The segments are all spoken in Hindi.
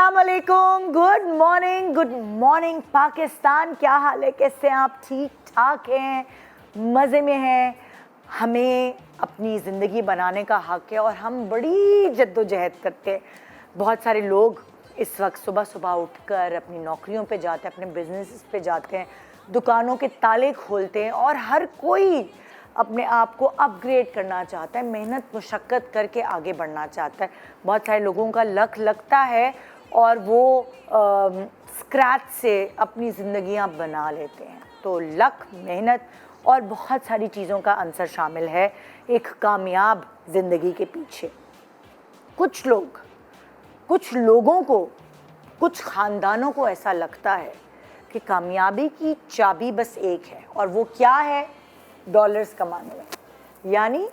अस्सलामुअलैकुम, गुड मॉर्निंग पाकिस्तान। क्या हाल है, कैसे हैं आप? ठीक ठाक हैं, मज़े में हैं। हमें अपनी ज़िंदगी बनाने का हक़ है और हम बड़ी जद्दोजहद करते हैं। बहुत सारे लोग इस वक्त सुबह सुबह उठकर अपनी नौकरियों पे जाते हैं, अपने बिजनेस पे जाते हैं, दुकानों के ताले खोलते हैं और हर कोई अपने आप को अपग्रेड करना चाहता है, मेहनत मुशक्क़त करके आगे बढ़ना चाहता है। बहुत सारे लोगों का लक लगता है और वो स्क्रैच से अपनी ज़िंदगियां बना लेते हैं। तो लक, मेहनत और बहुत सारी चीज़ों का अंसर शामिल है एक कामयाब ज़िंदगी के पीछे। कुछ लोगों को, कुछ ख़ानदानों को ऐसा लगता है कि कामयाबी की चाबी बस एक है और वो क्या है? डॉलर्स कमाने में। यानी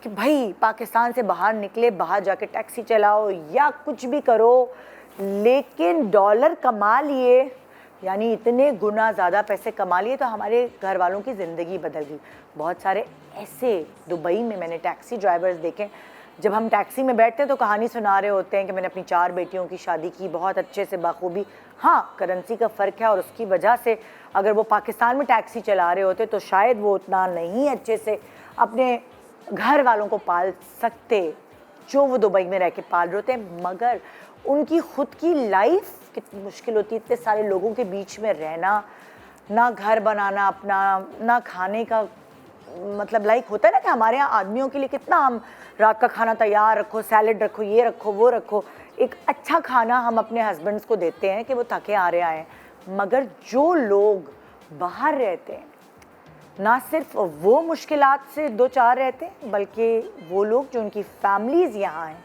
कि भाई पाकिस्तान से बाहर निकले, बाहर जाके टैक्सी चलाओ या कुछ भी करो, लेकिन डॉलर कमा लिए, यानी इतने गुना ज़्यादा पैसे कमा लिए तो हमारे घर वालों की ज़िंदगी बदल गई। बहुत सारे ऐसे दुबई में मैंने टैक्सी ड्राइवर्स देखे, जब हम टैक्सी में बैठते हैं तो कहानी सुना रहे होते हैं कि मैंने अपनी 4 बेटियों की शादी की बहुत अच्छे से, बाखूबी। हाँ, करेंसी का फ़र्क है और उसकी वजह से अगर वो पाकिस्तान में टैक्सी चला रहे होते तो शायद वो उतना नहीं अच्छे से अपने घर वालों को पाल सकते जो वो दुबई में रह के पाल रहे होते हैं। मगर उनकी ख़ुद की लाइफ कितनी मुश्किल होती है, इतने सारे लोगों के बीच में रहना, ना घर बनाना अपना, ना खाने का, मतलब लाइक होता है ना कि हमारे यहाँ आदमियों के लिए कितना हम रात का खाना तैयार रखो, सैलड रखो, ये रखो, वो रखो, एक अच्छा खाना हम अपने हस्बैंड्स को देते हैं कि वो थके आ रहे आए। मगर जो लोग बाहर रहते हैं, ना सिर्फ वो मुश्किलात से दो चार रहते हैं, बल्कि वो लोग जो उनकी फैमिलीज़ यहाँ हैं,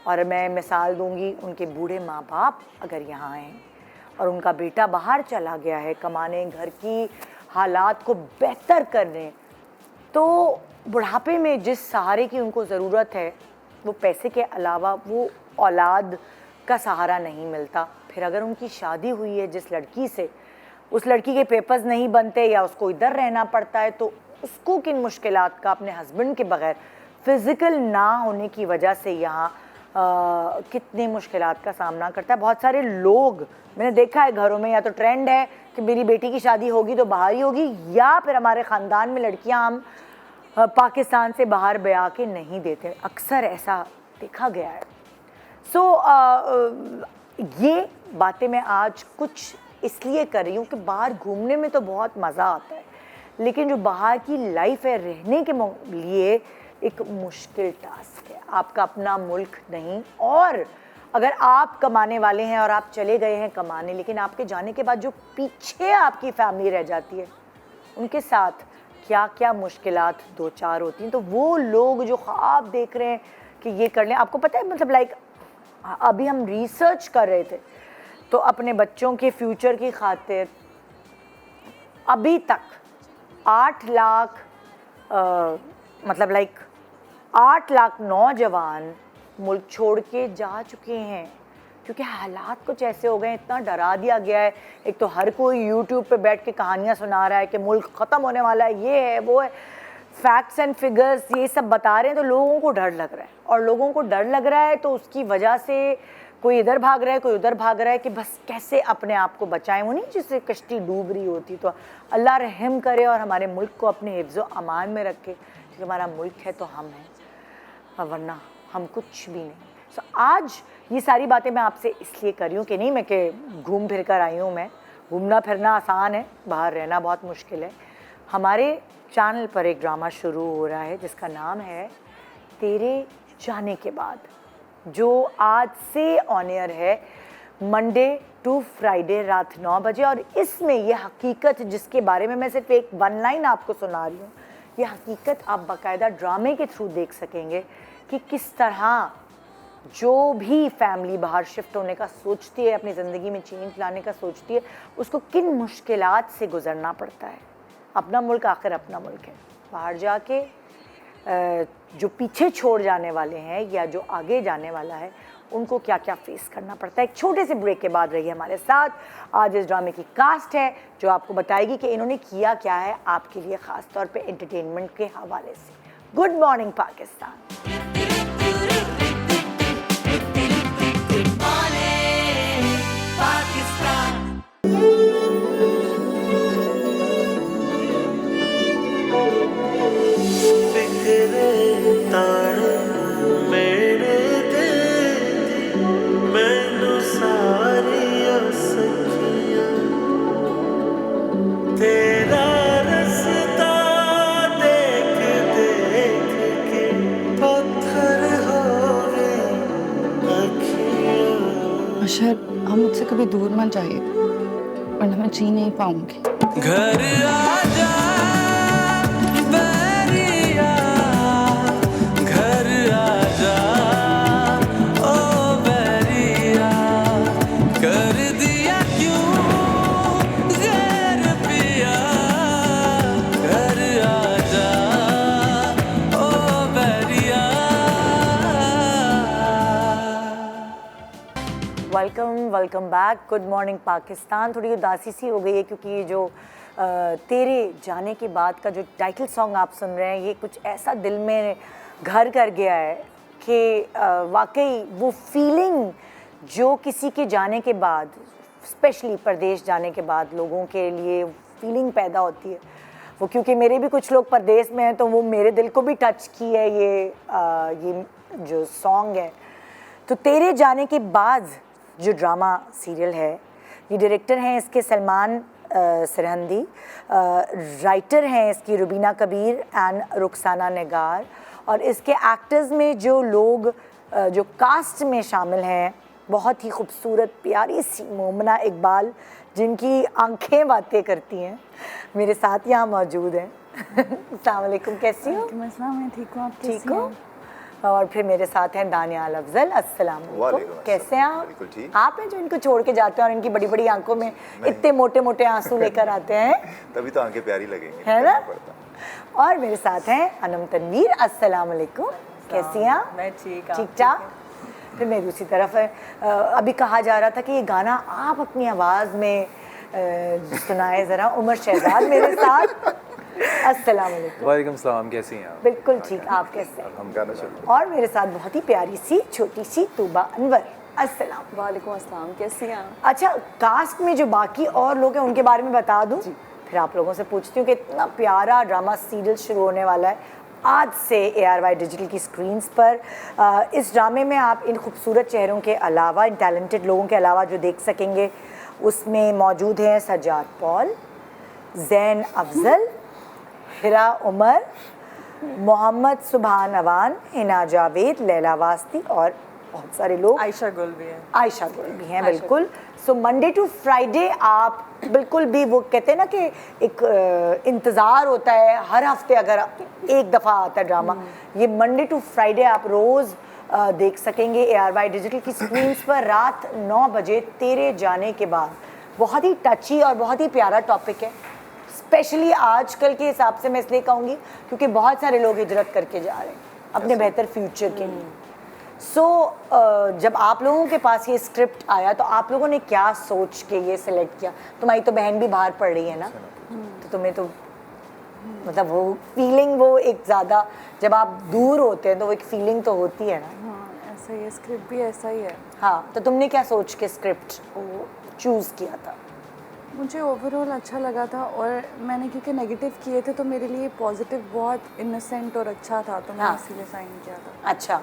और मैं मिसाल दूंगी, उनके बूढ़े माँ बाप अगर यहाँ हैं और उनका बेटा बाहर चला गया है कमाने, घर की हालात को बेहतर करने, तो बुढ़ापे में जिस सहारे की उनको ज़रूरत है वो पैसे के अलावा वो औलाद का सहारा नहीं मिलता। फिर अगर उनकी शादी हुई है जिस लड़की से, उस लड़की के पेपर्स नहीं बनते या उसको इधर रहना पड़ता है, तो उसको किन मुश्किलात का, अपने हस्बैंड के बगैर फ़िज़िकल ना होने की वजह से यहाँ कितनी मुश्किलात का सामना करता है। बहुत सारे लोग मैंने देखा है घरों में, या तो ट्रेंड है कि मेरी बेटी की शादी होगी तो बाहर ही होगी, या फिर हमारे ख़ानदान में लड़कियां हम पाकिस्तान से बाहर ब्याह के नहीं देते। अक्सर ऐसा देखा गया है। ये बातें मैं आज कुछ इसलिए कर रही हूँ कि बाहर घूमने में तो बहुत मज़ा आता है, लेकिन जो बाहर की लाइफ है, रहने के लिए एक मुश्किल टास्क है। आपका अपना मुल्क नहीं, और अगर आप कमाने वाले हैं और आप चले गए हैं कमाने, लेकिन आपके जाने के बाद जो पीछे आपकी फैमिली रह जाती है, उनके साथ क्या क्या मुश्किलात दो चार होती हैं। तो वो लोग जो ख्वाब देख रहे हैं कि ये कर लें, आपको पता है, मतलब लाइक अभी हम रिसर्च कर रहे थे तो अपने बच्चों के फ्यूचर की खातिर अभी तक 8 लाख मतलब लाइक 8 लाख नौजवान मुल्क छोड़ के जा चुके हैं, क्योंकि हालात कुछ ऐसे हो गए, इतना डरा दिया गया है। एक तो हर कोई यूट्यूब पे बैठ के कहानियाँ सुना रहा है कि मुल्क ख़त्म होने वाला है, ये है वो है, फैक्ट्स एंड फिगर्स ये सब बता रहे हैं, तो लोगों को डर लग रहा है। और लोगों को डर लग रहा है तो उसकी वजह से कोई इधर भाग रहा है, कोई उधर भाग रहा है कि बस कैसे अपने आप को बचाएं। वो नहीं जिससे कश्ती डूब रही होती। तो अल्लाह रहम करे और हमारे मुल्क को अपने हिफ्ज़ अमान में रखे, क्योंकि हमारा मुल्क है तो हम हैं, वरना हम कुछ भी नहीं। आज ये सारी बातें मैं आपसे इसलिए कर रही हूँ कि नहीं मैं कि घूम फिर कर आई हूँ। मैं घूमना फिरना आसान है, बाहर रहना बहुत मुश्किल है। हमारे चैनल पर एक ड्रामा शुरू हो रहा है जिसका नाम है तेरे जाने के बाद, जो आज से ऑन एयर है मंडे टू फ्राइडे रात 9 बजे। और इसमें यह हकीकत जिसके बारे में मैं सिर्फ एक 1 लाइन आपको सुना रही हूँ, यह हकीकत आप बाकायदा ड्रामे के थ्रू देख सकेंगे कि किस तरह जो भी फैमिली बाहर शिफ्ट होने का सोचती है, अपनी ज़िंदगी में चेंज लाने का सोचती है, उसको किन मुश्किलात से गुज़रना पड़ता है। अपना मुल्क आखिर अपना मुल्क है, बाहर जाके जो पीछे छोड़ जाने वाले हैं या जो आगे जाने वाला है, उनको क्या क्या फेस करना पड़ता है। एक छोटे से ब्रेक के बाद रहिए हमारे साथ। आज इस ड्रामे की कास्ट है जो आपको बताएगी कि इन्होंने किया क्या है आपके लिए, ख़ास तौर पे एंटरटेनमेंट के हवाले से। Good morning Pakistan. शायद हम मुझसे कभी दूर मत जाइए, वरना मैं जी नहीं पाऊंगी। घर आजा बैरिया, घर आजा ओ बैरिया, कर दिया क्यों गैर पिया, घर आजा ओ बैरिया। Welcome back. Good morning Pakistan. थोड़ी उदासी सी हो गई है क्योंकि ये जो तेरे जाने के बाद का जो टाइटल सॉन्ग आप सुन रहे हैं, ये कुछ ऐसा दिल में घर कर गया है कि वाकई वो फीलिंग जो किसी के जाने के बाद, स्पेशली परदेश जाने के बाद लोगों के लिए फीलिंग पैदा होती है, वो क्योंकि मेरे भी कुछ लोग परदेश में हैं तो वो मेरे दिल को भी टच की है ये जो सॉन्ग है। तो तेरे जाने के बाद जो ड्रामा सीरियल है, ये डायरेक्टर हैं इसके सलमान सरहंदी, राइटर हैं इसकी रुबीना कबीर एंड रुखसाना निगार, और इसके एक्टर्स में जो लोग जो कास्ट में शामिल हैं, बहुत ही खूबसूरत प्यारी सी मोमना इकबाल जिनकी आंखें बातें करती हैं, मेरे साथ यहाँ मौजूद हैं। अस्सलाम वालेकुम, कैसी हो? मैं ठीक हूँ, आप ठीक हो? और फिर मेरे साथ हैं दानियाल अफजल। अस्सलाम वालेकुम, कैसे हैं आप? बिल्कुल ठीक। आप हैं जो इनको छोड़ के जाते हैं और इनकी बड़ी बड़ी आंखों में इतने मोटे मोटे आंसू लेकर आते हैं, तभी तो आंखें प्यारी लगेंगी, है ना? करना पड़ता। और मेरे साथ हैं अनम तनवीर। अस्सलाम वालेकुम, कैसी हैं आप? मैं ठीक। ठीक ठाक। फिर मेरी दूसरी तरफ है, अभी कहा जा रहा था कि ये गाना आप अपनी आवाज़ में सुनाए ज़रा, उमर शहजाद मेरे साथ। अस्सलाम वालेकुम। वालेकुम सलाम, कैसी हैं आप? बिल्कुल ठीक, आप कैसे हैं? हम गाना शुरू। और मेरे साथ बहुत ही प्यारी सी छोटी सी तूबा अनवर। अस्सलाम। वालेकुम अस्सलाम, कैसी हैं आप? अच्छा, कास्ट में जो बाकी और लोग हैं उनके बारे में बता दूं, फिर आप लोगों से पूछती हूँ कि इतना प्यारा ड्रामा सीरियल शुरू होने वाला है आज से ARY डिजिटल की स्क्रीन्स पर। इस ड्रामे में आप इन खूबसूरत चेहरों के अलावा, इन टैलेंटेड लोगों के अलावा जो देख सकेंगे, उसमें मौजूद हैं सज्जाद पॉल, जैन अफजल, हिरा उमर, मोहम्मद सुभान अवान, हिना जावेद, लैला वास्ती और बहुत सारे लोग। आयशा गुल भी है। आयशा गुल भी हैं, बिल्कुल। सो मंडे टू फ्राइडे आप बिल्कुल भी, वो कहते हैं ना कि एक इंतज़ार होता है हर हफ्ते, अगर एक दफ़ा आता है ड्रामा, ये मंडे टू फ्राइडे आप रोज़ देख सकेंगे ARY डिजिटल की स्क्रीन्स पर रात 9 बजे तेरे जाने के बाद। बहुत ही टची और बहुत ही प्यारा टॉपिक है, स्पेशली आजकल के हिसाब से मैं इसलिए कहूँगी क्योंकि बहुत सारे लोग हिजरत करके जा रहे हैं अपने बेहतर फ्यूचर के लिए। सो जब आप लोगों के पास ये स्क्रिप्ट आया तो आप लोगों ने क्या सोच के ये सिलेक्ट किया? तुम्हारी तो बहन भी बाहर पढ़ रही है ना, तो तुम्हें तो मतलब वो फीलिंग, वो एक ज़्यादा, जब आप दूर होते हैं तो वो एक फीलिंग तो होती है ना। हाँ, ऐसा ही है, स्क्रिप्ट भी ऐसा ही है। हाँ, तो तुमने क्या सोच के स्क्रिप्ट चूज़ किया था? मुझे ओवरऑल अच्छा लगा था, और मैंने क्योंकि नेगेटिव किए थे तो मेरे लिए पॉजिटिव बहुत इनोसेंट और अच्छा था, तो मैंने इसीलिए साइन किया था। अच्छा,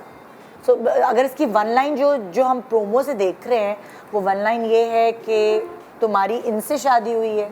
सो अगर इसकी वन लाइन जो हम प्रोमो से देख रहे हैं, वो वन लाइन ये है कि तुम्हारी इनसे शादी हुई है,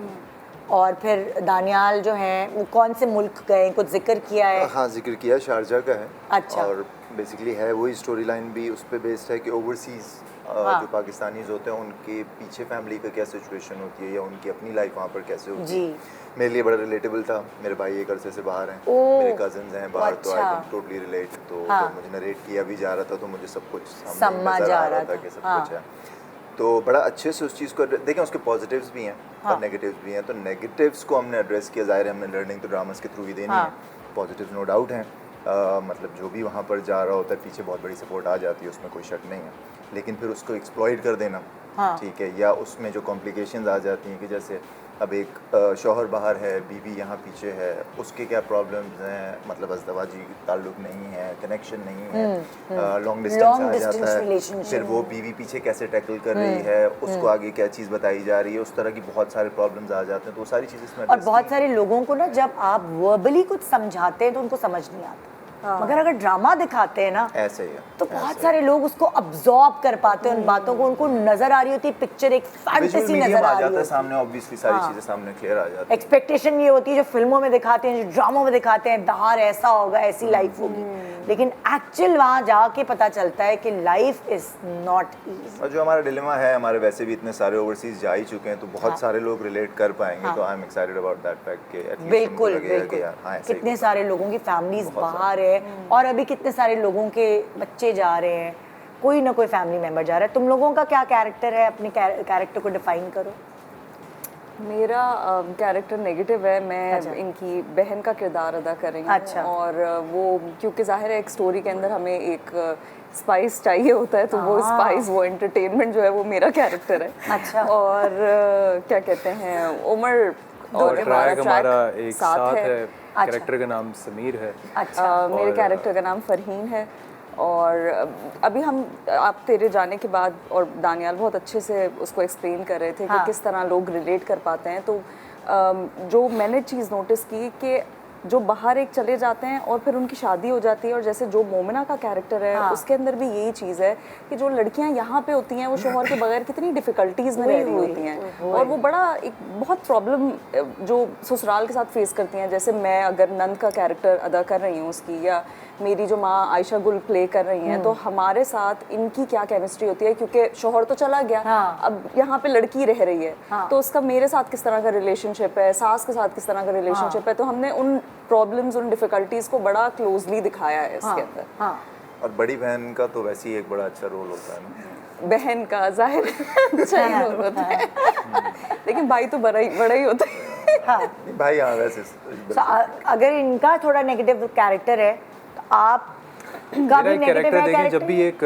और फिर दानियाल जो हैं वो कौन से मुल्क गए, कुछ जिक्र किया है? हाँ, जिक्र किया, शारजा का है। अच्छा। और बेसिकली है वही स्टोरी लाइन भी उस पर बेस्ड है कि ओवरसीज़ हाँ। जो पाकिस्तानीज़ होते हैं उनके पीछे फैमिली का क्या सिचुएशन होती है या उनकी अपनी लाइफ वहाँ पर कैसे होती है। जी। मेरे लिए बड़ा रिलेटेबल था। मेरे भाई एक अरसे से बाहर हैं, ओह, मेरे कजन्स हैं बाहर, तो आई अच्छा। Can totally relate. तो हाँ। जब मुझे नरेट किया भी जा रहा था तो मुझे सब कुछ समझ नज़र आ आ रहा रहा था था। कि सब हाँ। कुछ है। तो बड़ा अच्छे से उस चीज़ को देखें, उसके पॉजिटिव्स भी हैं हाँ। और नेगेटिव्स भी हैं। तो नेगेटिव्स को हमने एड्रेस किया, ज़ाहिर है हमने लर्निंग तो ड्रामास के थ्रू ही देनी हाँ। है। पॉजिटिव्स नो डाउट हैं, मतलब जो भी वहाँ पर जा रहा होता है पीछे बहुत बड़ी सपोर्ट आ जाती है, उसमें कोई शक नहीं है। लेकिन फिर उसको एक्सप्लॉइट कर देना, हाँ। ठीक है, या उसमें जो कॉम्प्लिकेशंस आ जाती हैं कि जैसे अब एक शौहर बाहर है, बीवी यहाँ पीछे है, उसके क्या प्रॉब्लम्स हैं, मतलब अज़दवाजी ताल्लुक़ नहीं है, कनेक्शन नहीं है, लॉन्ग डिस्टेंस आ जाता है, relationship। फिर वो बीवी पीछे कैसे टैकल कर रही है, उसको आगे क्या चीज़ बताई जा रही है, उस तरह की बहुत सारे प्रॉब्लम्स आ जाते हैं। तो वो सारी चीज़ें इसमें और address बहुत की। सारे लोगों को ना, जब आप वर्बली कुछ समझाते हैं तो उनको समझ नहीं आता। मगर अगर ड्रामा दिखाते हैं ना ऐसे ही है तो बहुत सारे लोग उसको अब्जॉर्ब कर पाते हैं उन बातों को, उनको नजर आ रही होती है पिक्चर, एक फैंटेसी नजर आ रही जाता है है सामने, ऑब्वियसली सारी चीजें सामने क्लियर आ जाती है। एक्सपेक्टेशन ये होती है जो फिल्मों में दिखाते हैं, जो ड्रामों में दिखाते हैं, बाहर ऐसा होगा, ऐसी लाइफ होगी, लेकिन एक्चुअल वहाँ जाके पता चलता है कि लाइफ इज नॉट इजी। और जो हमारा डिलेमा है, हमारे वैसे भी इतने सारे ओवरसीज जा ही चुके हैं तो बहुत सारे लोग रिलेट कर पाएंगे, तो I am excited about that fact कि at least बिल्कुल उनको लगेगा कि बिल्कुल, यार, हाँ, ऐसा ही कितने होगा। सारे लोगों की फैमिलीज बाहर है और अभी कितने सारे लोगों के बच्चे जा रहे हैं, कोई ना कोई फैमिली मेंबर जा रहा है। तुम लोगों का क्या कैरेक्टर है, अपने कैरेक्टर को डिफाइन करो। मेरा कैरेक्टर नेगेटिव है, मैं इनकी बहन का किरदार अदा कर रही हूँ। अच्छा। और वो क्योंकि जाहिर है एक स्टोरी के अंदर हमें एक स्पाइस चाहिए होता है, तो वो स्पाइस, वो एंटरटेनमेंट जो है वो मेरा कैरेक्टर है। अच्छा। और क्या कहते हैं, उमर और ट्रैक हमारा एक साथ है। अच्छा। कैरेक्टर का नाम समीर है। अच्छा। मेरे कैरेक्टर का नाम फरहीन है। और अभी हम आप तेरे जाने के बाद और दानियाल बहुत अच्छे से उसको एक्सप्लेन कर रहे थे कि किस तरह लोग रिलेट कर पाते हैं, तो जो मैंने चीज़ नोटिस की कि जो बाहर एक चले जाते हैं और फिर उनकी शादी हो जाती है, और जैसे जो मोमिना का कैरेक्टर है उसके अंदर भी यही चीज़ है कि जो लड़कियां यहाँ पे होती हैं वो शोहर के बगैर कितनी डिफ़िकल्टीज़ में रह रही होती हैं, और वो बड़ा एक बहुत प्रॉब्लम जो ससुराल के साथ फेस करती हैं। जैसे मैं अगर नंद का कैरेक्टर अदा कर रही हूँ उसकी, या मेरी जो माँ आयशा गुल प्ले कर रही हैं, तो हमारे साथ इनकी क्या केमिस्ट्री होती है, क्योंकि शोहर तो चला गया, अब यहाँ पे लड़की रह रही है, तो उसका मेरे साथ किस तरह का रिलेशनशिप है, सास के साथ किस तरह का रिलेशनशिप है, तो हमने उन प्रॉब्लम्स, उन डिफिकल्टीज को बड़ा क्लोजली दिखाया है इसके अंदर। और बड़ी बहन का तो वैसे ही एक बड़ा अच्छा रोल होता है ना, बहन का जाहिर अच्छा ही रोल होता है, लेकिन भाई तो बड़ा ही होता है। नहीं भाई, हाँ वैसे अगर इनका थोड़ा नेगेटिव कैरेक्टर है तो आप का भी मेरा नेगेटिव कैरेक्टर है देखें, जब character? भी एक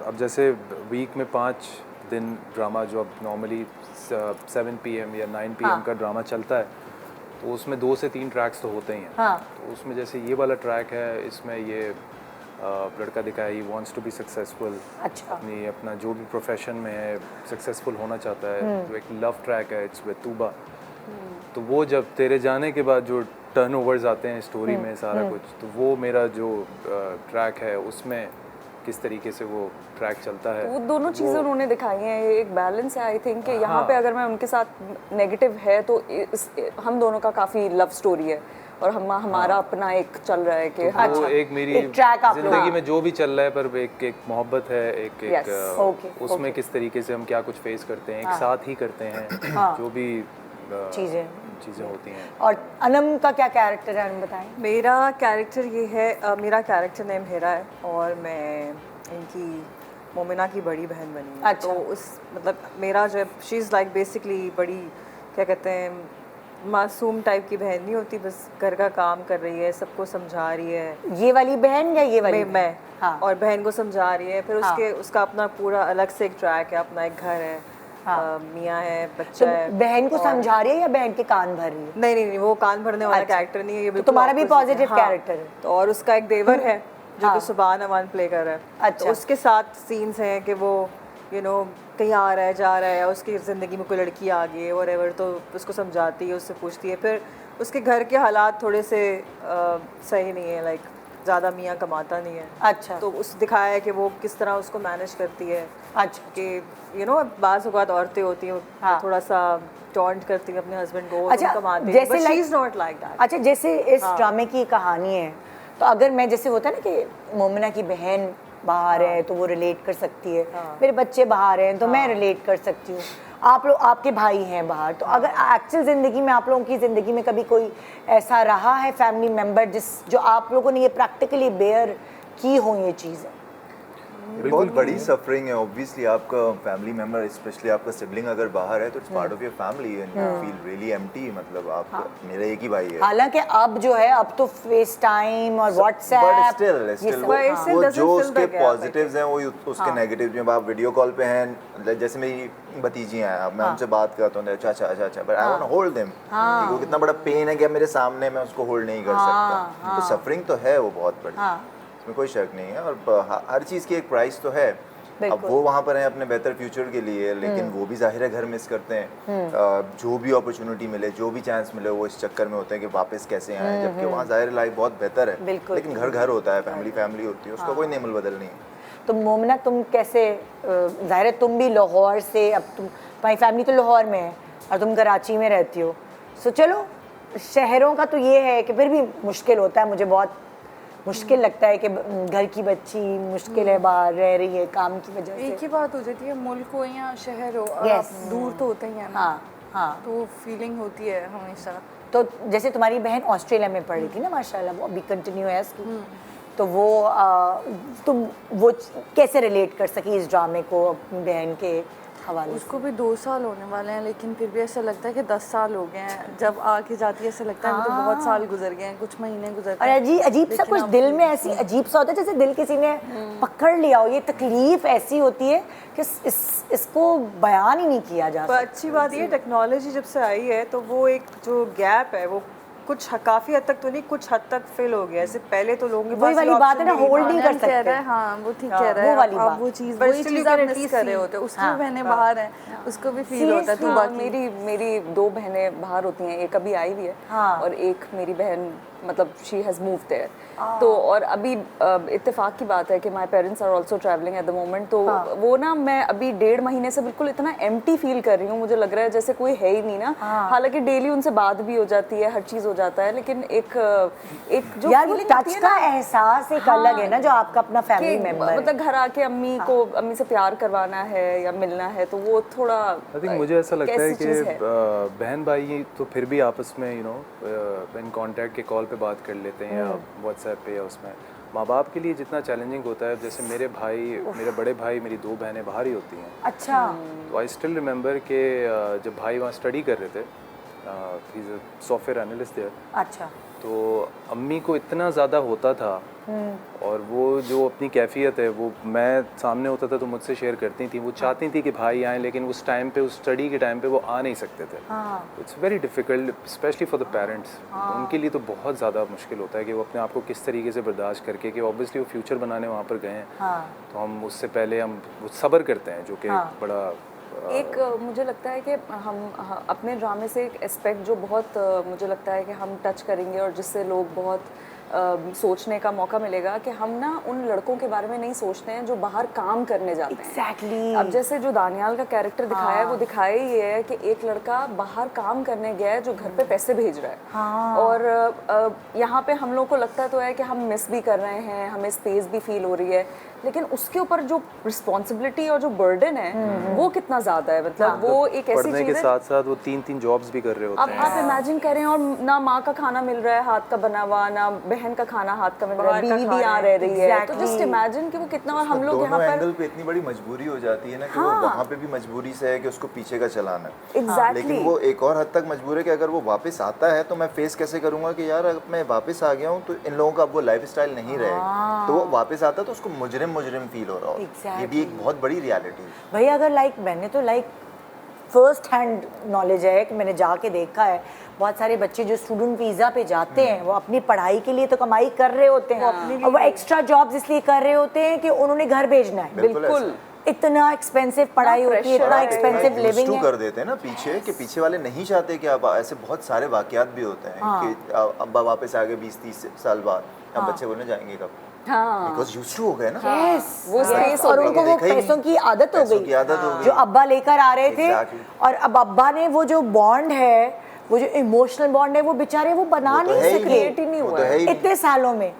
अब जैसे वीक में 5 दिन ड्रामा जो अब नॉर्मली 7 PM या 9 PM का ड्रामा चलता है, तो उसमें 2 से 3 ट्रैक्स तो होते ही हैं। तो उसमें जैसे ये वाला ट्रैक है, इसमें ये लड़का दिखाया, he wants to be successful, अच्छा। अपना जो भी प्रोफेशन में है सक्सेसफुल होना चाहता है। जो एक लव ट्रैक है, इट्स विद तूबा, तो वो जब तेरे जाने के बाद जो टर्नओवर्स आते हैं स्टोरी में सारा कुछ, तो वो मेरा जो ट्रैक है उसमें किस तरीके से वो ट्रैक चलता है, वो दोनों चीज़ें उन्होंने दिखाई हैं, ये एक बैलेंस है आई थिंक। यहाँ पे अगर मैं उनके साथ नेगेटिव है तो हम दोनों का काफ़ी लव स्टोरी है, और हमारा अपना एक चल रहा है कि तो वो एक मेरी एक track आप जिंदगी में जो भी चल रहा है, पर एक मोहब्बत है, एक उसमें किस तरीके से हम क्या कुछ फेस करते हैं, एक साथ ही करते हैं जो भी चीज़ें होती हैं। और अनम का क्या कैरेक्टर है, अनम बताएं। मेरा कैरेक्टर ये है, मेरा कैरेक्टर नेम हेरा है और मैं इनकी मोमिना की बड़ी बहन बनी हूँ। अच्छा। तो उस मतलब मेरा जो शी इज़ लाइक बेसिकली बड़ी, क्या कहते हैं, मासूम टाइप की बहन नहीं होती, बस घर का काम कर रही है, सबको समझा रही है। ये वाली बहन या ये वाली मैं और बहन को समझा रही है, फिर उसका अपना पूरा अलग से एक ट्रैक है, अपना एक घर है, मियाँ है, बच्चा है। बहन को समझा रही है या बहन के कान भर रही है? नहीं, वो कान भरने वाला कैरेक्टर नहीं है, ये तो तुम्हारा भी पॉजिटिव कैरेक्टर है। तो और उसका एक देवर है जो कि सुभान अमान प्ले कर रहा है। अच्छा। तो उसके साथ सीन्स हैं कि वो कहीं आ रहा है, जा रहा है, या उसकी ज़िंदगी में कोई लड़की आ गई है वरेवर, तो उसको समझाती है, उससे पूछती है। फिर उसके घर के हालात थोड़े से सही नहीं है, लाइक ज़्यादा मियाँ कमाता नहीं है। अच्छा। तो उस दिखाया है कि वो किस तरह उसको मैनेज करती है। अच्छा। कि बाज़ औक़ात औरतें होती हैं थोड़ा सा टॉन्ट करती हैं अपने हस्बैंड को, अच्छा, कमाते हैं, जैसे but she is not like that. अच्छा, जैसे इस ड्रामे की कहानी है, तो अगर मैं, जैसे होता है ना कि मोमिना की बहन बाहर है तो वो रिलेट कर सकती है, मेरे बच्चे बाहर हैं तो मैं रिलेट कर सकती हूँ, आप लोग, आपके भाई हैं बाहर, तो अगर एक्चुअल ज़िंदगी में आप लोगों की ज़िंदगी में कभी कोई ऐसा रहा है फैमिली मेम्बर जो आप लोगों ने ये प्रैक्टिकली बेयर की हो ये चीज़ें? बहुत बड़ी सफरिंग है ऑब्वियसली। आपका फैमिली मेंबर, स्पेशली आपका सिबलिंग अगर बाहर है तो it's part of your family and you feel really empty. मतलब आप, मेरा एक ही भाई है, हालांकि अब जो है, अब तो फेस टाइम और व्हाट्सएप, बट स्टिल वो जो उसके पॉजिटिव्स हैं वो उसके नेगेटिव्स में। आप वीडियो कॉल पे हैं, जैसे मेरी भतीजी हैं, अब मैं उनसे बात करता हूँ, अच्छा, but I want to hold them. वो कितना बड़ा पेन है कि मेरे सामने मैं उसको होल्ड नहीं कर सकता, तो सफरिंग तो है वो बहुत बड़ी, इसमें कोई शक नहीं है। और हर चीज़ की एक प्राइस तो है, अब वो वहाँ पर हैं अपने बेहतर फ्यूचर के लिए, लेकिन वो भी जाहिर है घर मिस करते हैं। जो भी अपॉर्चुनिटी मिले, जो भी चांस मिले, वो इस चक्कर में होते हैं कि वापस कैसे आए, जबकि वहाँ जाहिर लाइफ बहुत बेहतर है, लेकिन घर घर होता है, फैमिली फैमिली होती है, उसका कोई नेमल बदल नहीं है। तो मोमना तुम कैसे, जाहिर है तुम भी लाहौर से, अब तुम्हारी फैमिली तो लाहौर में है और तुम कराची में रहती हो, सो चलो शहरों का तो ये है कि फिर भी मुश्किल होता है, मुझे बहुत मुश्किल लगता है कि घर की बच्ची मुश्किल है, बाहर रह रही है काम की वजह से। एक ही बात हो जाती है, मुल्क हो या शहर हो, Yes. आप दूर तो होते ही हैं ना। हाँ। तो फीलिंग होती है हमेशा। तो जैसे तुम्हारी बहन ऑस्ट्रेलिया में पढ़ी थी ना माशाल्लाह, वो अभी कंटिन्यू है उसकी, तो वो तुम वो कैसे रिलेट कर सकी इस ड्रामे को अपनी बहन के हवाले से? उसको भी 2 साल होने वाले हैं, लेकिन फिर भी ऐसा लगता है कि 10 साल हो गए हैं। जब आके जाती है ऐसा लगता है तो बहुत साल गुजर गए हैं, कुछ महीने गुजर और गए। अजीब सा कुछ दिल में ऐसी अजीब सा होता है जैसे दिल किसी ने पकड़ लिया हो। ये तकलीफ ऐसी होती है कि इसको बयान ही नहीं किया जा पर सकता। अच्छी बात ये टेक्नोलॉजी जब से आई है तो वो एक जो गैप है वो कुछ काफी हद तक तो नहीं, कुछ हद तक फिल हो गया। ऐसे पहले तो लोगों के वही वाली बात है ना, होल्ड नहीं कर कह रहा सकते। है, हाँ वो ठीक कह रहा है, वो वाली बात। अब वो चीज़ But वही still you चीज़ आप can at मिस least कर रहे see। होते हैं। उसकी बहनें बाहर हैं, उसको भी फील होता है। तो हाँ, बाकी मेरी 2 बहनें बाहर होती हैं, एक अभी आई हुई है और एक मेरी बहन मतलब शी हैज़ मूव देयर। तो और अभी इत्तेफाक की बात है कि my parents are also travelling at the moment. तो वो ना मैं अभी 1.5 महीने से बिल्कुल इतना एम्प्टी फील कर रही हूँ, मुझे लग रहा है जैसे कोई है ही नहीं ना। हालांकि डेली उनसे बात भी हो जाती है, हर चीज़ हो जाता है, लेकिन एक जो यार वो feeling टच होती है का ना, एहसास एक अलग है ना, जो आपका अपना फैमिली कि मेंबर मतलब घर आके अम्मी से प्यार करवाना है या मिलना है, तो वो थोड़ा आई थिंक मुझे ऐसा लगता है कैसी कि चीज़ है? बहन भाई तो फिर भी आपस में इन कांटेक्ट के कॉल पे बात कर लेते हैं या व्हाट्सएप पे या उसमें। माँ बाप के लिए जितना चैलेंजिंग होता है, जैसे मेरे बड़े भाई, मेरी 2 बहनें बाहर ही होती हैं। अच्छा। तो आई स्टिल रिमेंबर कि जब भाई वहाँ स्टडी कर रहे थे, he is a software analyst there, अच्छा। तो अम्मी को इतना ज़्यादा होता था और वो जो अपनी कैफियत है वो मैं सामने होता था तो मुझसे शेयर करती थी। वो चाहती थी कि भाई आएँ, लेकिन उस टाइम पे, उस स्टडी के टाइम पे वो आ नहीं सकते थे। It's very difficult specially for the parents. उनके लिए तो बहुत ज़्यादा मुश्किल होता है कि वो अपने आप को किस तरीके से बर्दाश्त करके, कि ऑब्वियसली वो फ्यूचर बनाने वहाँ पर गए हैं, तो हम उससे पहले हम सब्र करते हैं, जो कि बड़ा एक मुझे लगता है कि हम अपने ड्रामे से एक एस्पेक्ट जो बहुत मुझे लगता है कि हम टच करेंगे और जिससे लोग बहुत सोचने का मौका मिलेगा कि हम ना उन लड़कों के बारे में नहीं सोचते हैं जो बाहर काम करने जाते हैं। Exactly. अब जैसे जो दानियाल का कैरेक्टर दिखाया है, वो दिखाया ये है कि एक लड़का बाहर काम करने गया है जो घर पे पैसे भेज रहा है। और यहाँ पे हम लोग को लगता तो है कि हम मिस भी कर रहे हैं, हमें स्पेस भी फील हो रही है, लेकिन उसके ऊपर जो रिस्पॉन्सिबिलिटी और जो बर्डन है वो कितना ज़्यादा है। मतलब वो एक ऐसी पढ़ने चीज़ के है, साथ साथ वो 3-3 जॉब्स भी कर रहे अब होते हैं। आप इमेजिन करें, और ना माँ का खाना मिल रहा है हाथ का बना हुआ, ना बहन का खाना हाथ का मिल रहा है, बीवी भी यहाँ रह रही है। तो जस्ट इमेजिन कि वो कितना, और हम लोग यहाँ दोनों पर एंगल पे इतनी बड़ी मजबूरी हो जाती है ना कि वो वहाँ पे भी मजबूरी से है कि उसको पीछे का चलाना है। Exactly. लेकिन वो एक और हद तक मजबूर है कि अगर वो वापस आता है तो मैं फेस कैसे करूँगा कि यार अगर मैं वापस आ गया हूँ तो इन लोगों का अब वो लाइफ स्टाइल नहीं रहेगा। तो वो वापस आता है तो उसको मुजरिम फील हो रहा हो। ये भी एक बहुत बड़ी रियलिटी है। भैया अगर मैंने तो फर्स्ट हैंड नॉलेज है कि मैंने जाके देखा है, बहुत सारे बच्चे जो स्टूडेंट वीज़ा पे जाते हैं वो अपनी पढ़ाई के लिए तो कमाई कर रहे होते हैं, और वो एक्स्ट्रा जॉब्स इसलिए कर रहे होते हैं कि उन्होंने घर भेजना है। बिल्कुल इतना एक्सपेंसिव पढ़ाई होती है, इतना एक्सपेंसिव लिविंग है। कर देते हैं ना पीछे, कि पीछे वाले नहीं चाहते कि अब ऐसे बहुत सारे वाकयात भी होते हैं कि अब्बा वापस आ गए 20-30 साल बाद, अब बच्चे बोलने जाएंगे कब, बिकॉज़ यूज्ड टू हो गए ना। वो स्पेस और उनको वो पैसों की आदत हो गई जो अब्बा लेकर आ रहे थे। और अब अब्बा ने वो जो बॉन्ड है, वो जो इमोशनल बॉन्ड है, वो बेचारे वो बना नहीं सके, क्रिएट ही नहीं हुआ है इतने सालों में।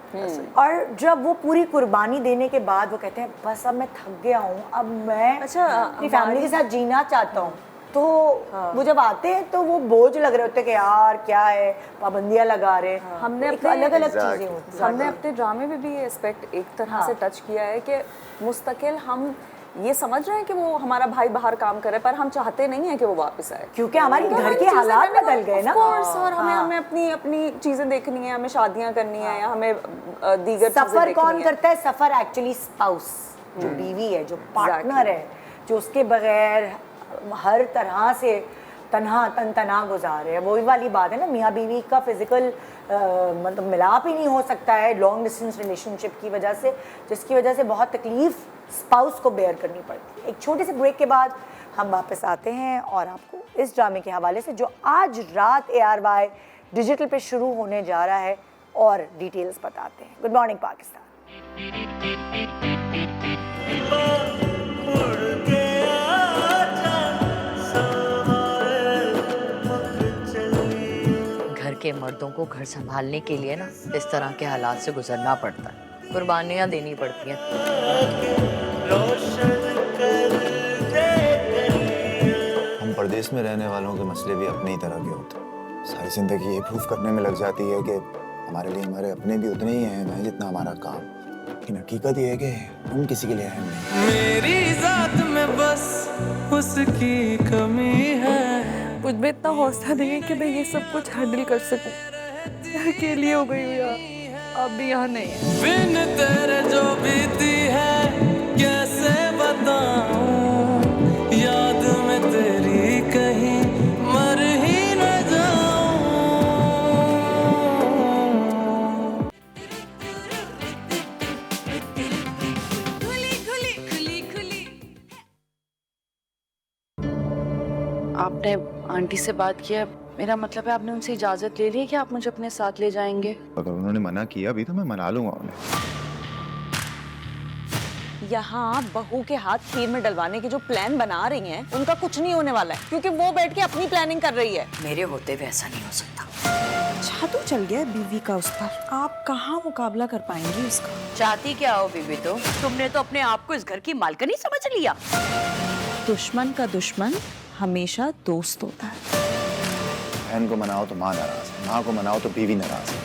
और जब वो पूरी कुर्बानी देने के बाद वो कहते हैं बस अब मैं थक गया हूँ, अब मैं अपनी फैमिली के साथ जीना चाहता हूँ, तो वो जब आते हैं तो वो बोझ लग रहे होते हैं कि यार क्या है, पाबंदियां लगा रहे हैं। हमने अपने अलग अलग चीजें होती हैं। हमने अपने ड्रामे में भी ये एस्पेक्ट एक तरह से टच किया है कि मुस्तकिल हम ये समझ रहे हैं कि वो हमारा भाई बाहर काम करे, पर हम चाहते नहीं है कि वो वापस आए, क्योंकि हमारे घर के हालात बदल गए ना। और हमें अपनी चीजें देखनी है, हमें शादियां करनी है, या हमें दीगर चीजें सफर देखनी कौन है। करता है? सफर एक्चुअली स्पाउस, जो बीवी है, जो पार्टनर है, जो उसके बगैर हर तरह से तन्हा गुजारे है। वही वाली बात है ना, मियाँ बीवी का फिजिकल मतलब मिलाप ही नहीं हो सकता है लॉन्ग डिस्टेंस रिलेशनशिप की वजह से, जिसकी वजह से बहुत तकलीफ स्पाउस को बेयर करनी पड़ती है। एक छोटे से ब्रेक के बाद हम वापस आते हैं और आपको इस ड्रामे के हवाले से जो आज रात ARY डिजिटल पे शुरू होने जा रहा है और डिटेल्स बताते हैं। Good morning Pakistan. घर के मर्दों को घर संभालने के लिए ना इस तरह के हालात से गुजरना पड़ता है, कुर्बानियाँ देनी पड़ती हैं। हम परदेश में रहने वालों के मसले भी अपनी ही तरह के होते हैं। सारी जिंदगी ये प्रूफ करने में लग जाती है कि हमारे लिए हमारे अपने भी उतने ही अहम हैं जितना हमारा काम। लेकिन हकीकत ये है कि हम किसी के लिए अहम नहीं। मेरी जात में बस उसकी कमी है। मुझ में इतना हौसला नहीं है कि मैं ये सब कुछ हैंडल कर सकूं। अकेली हो गई हूँ यार, अब भी यहाँ नहीं है। बिन तेरे जो बीती है कैसे बताऊं, याद में तेरी कहीं मर ही न जाऊं। आपने आंटी से बात किया? मेरा मतलब है आपने उनसे इजाजत ले ली है कि आप मुझे अपने साथ ले जाएंगे? अगर उन्होंने मना किया अभी तो मैं मना लूंगा उन्हें। यहाँ बहू के हाथ खीर में डलवाने के जो प्लान बना रही हैं उनका कुछ नहीं होने वाला है, क्योंकि वो बैठ के अपनी प्लानिंग कर रही है। मेरे होते हुए ऐसा नहीं हो सकता। जादू चल गया बीवी का उस पर, आप कहाँ मुकाबला कर पाएंगी उसका? चाहती क्या हो बीबी? तो तुमने तो अपने आप को इस घर की मालकिन समझ लिया। दुश्मन का दुश्मन हमेशा दोस्त होता है। बहन को मनाओ तो माँ नाराज है, माँ को मनाओ तो बीवी नाराज है।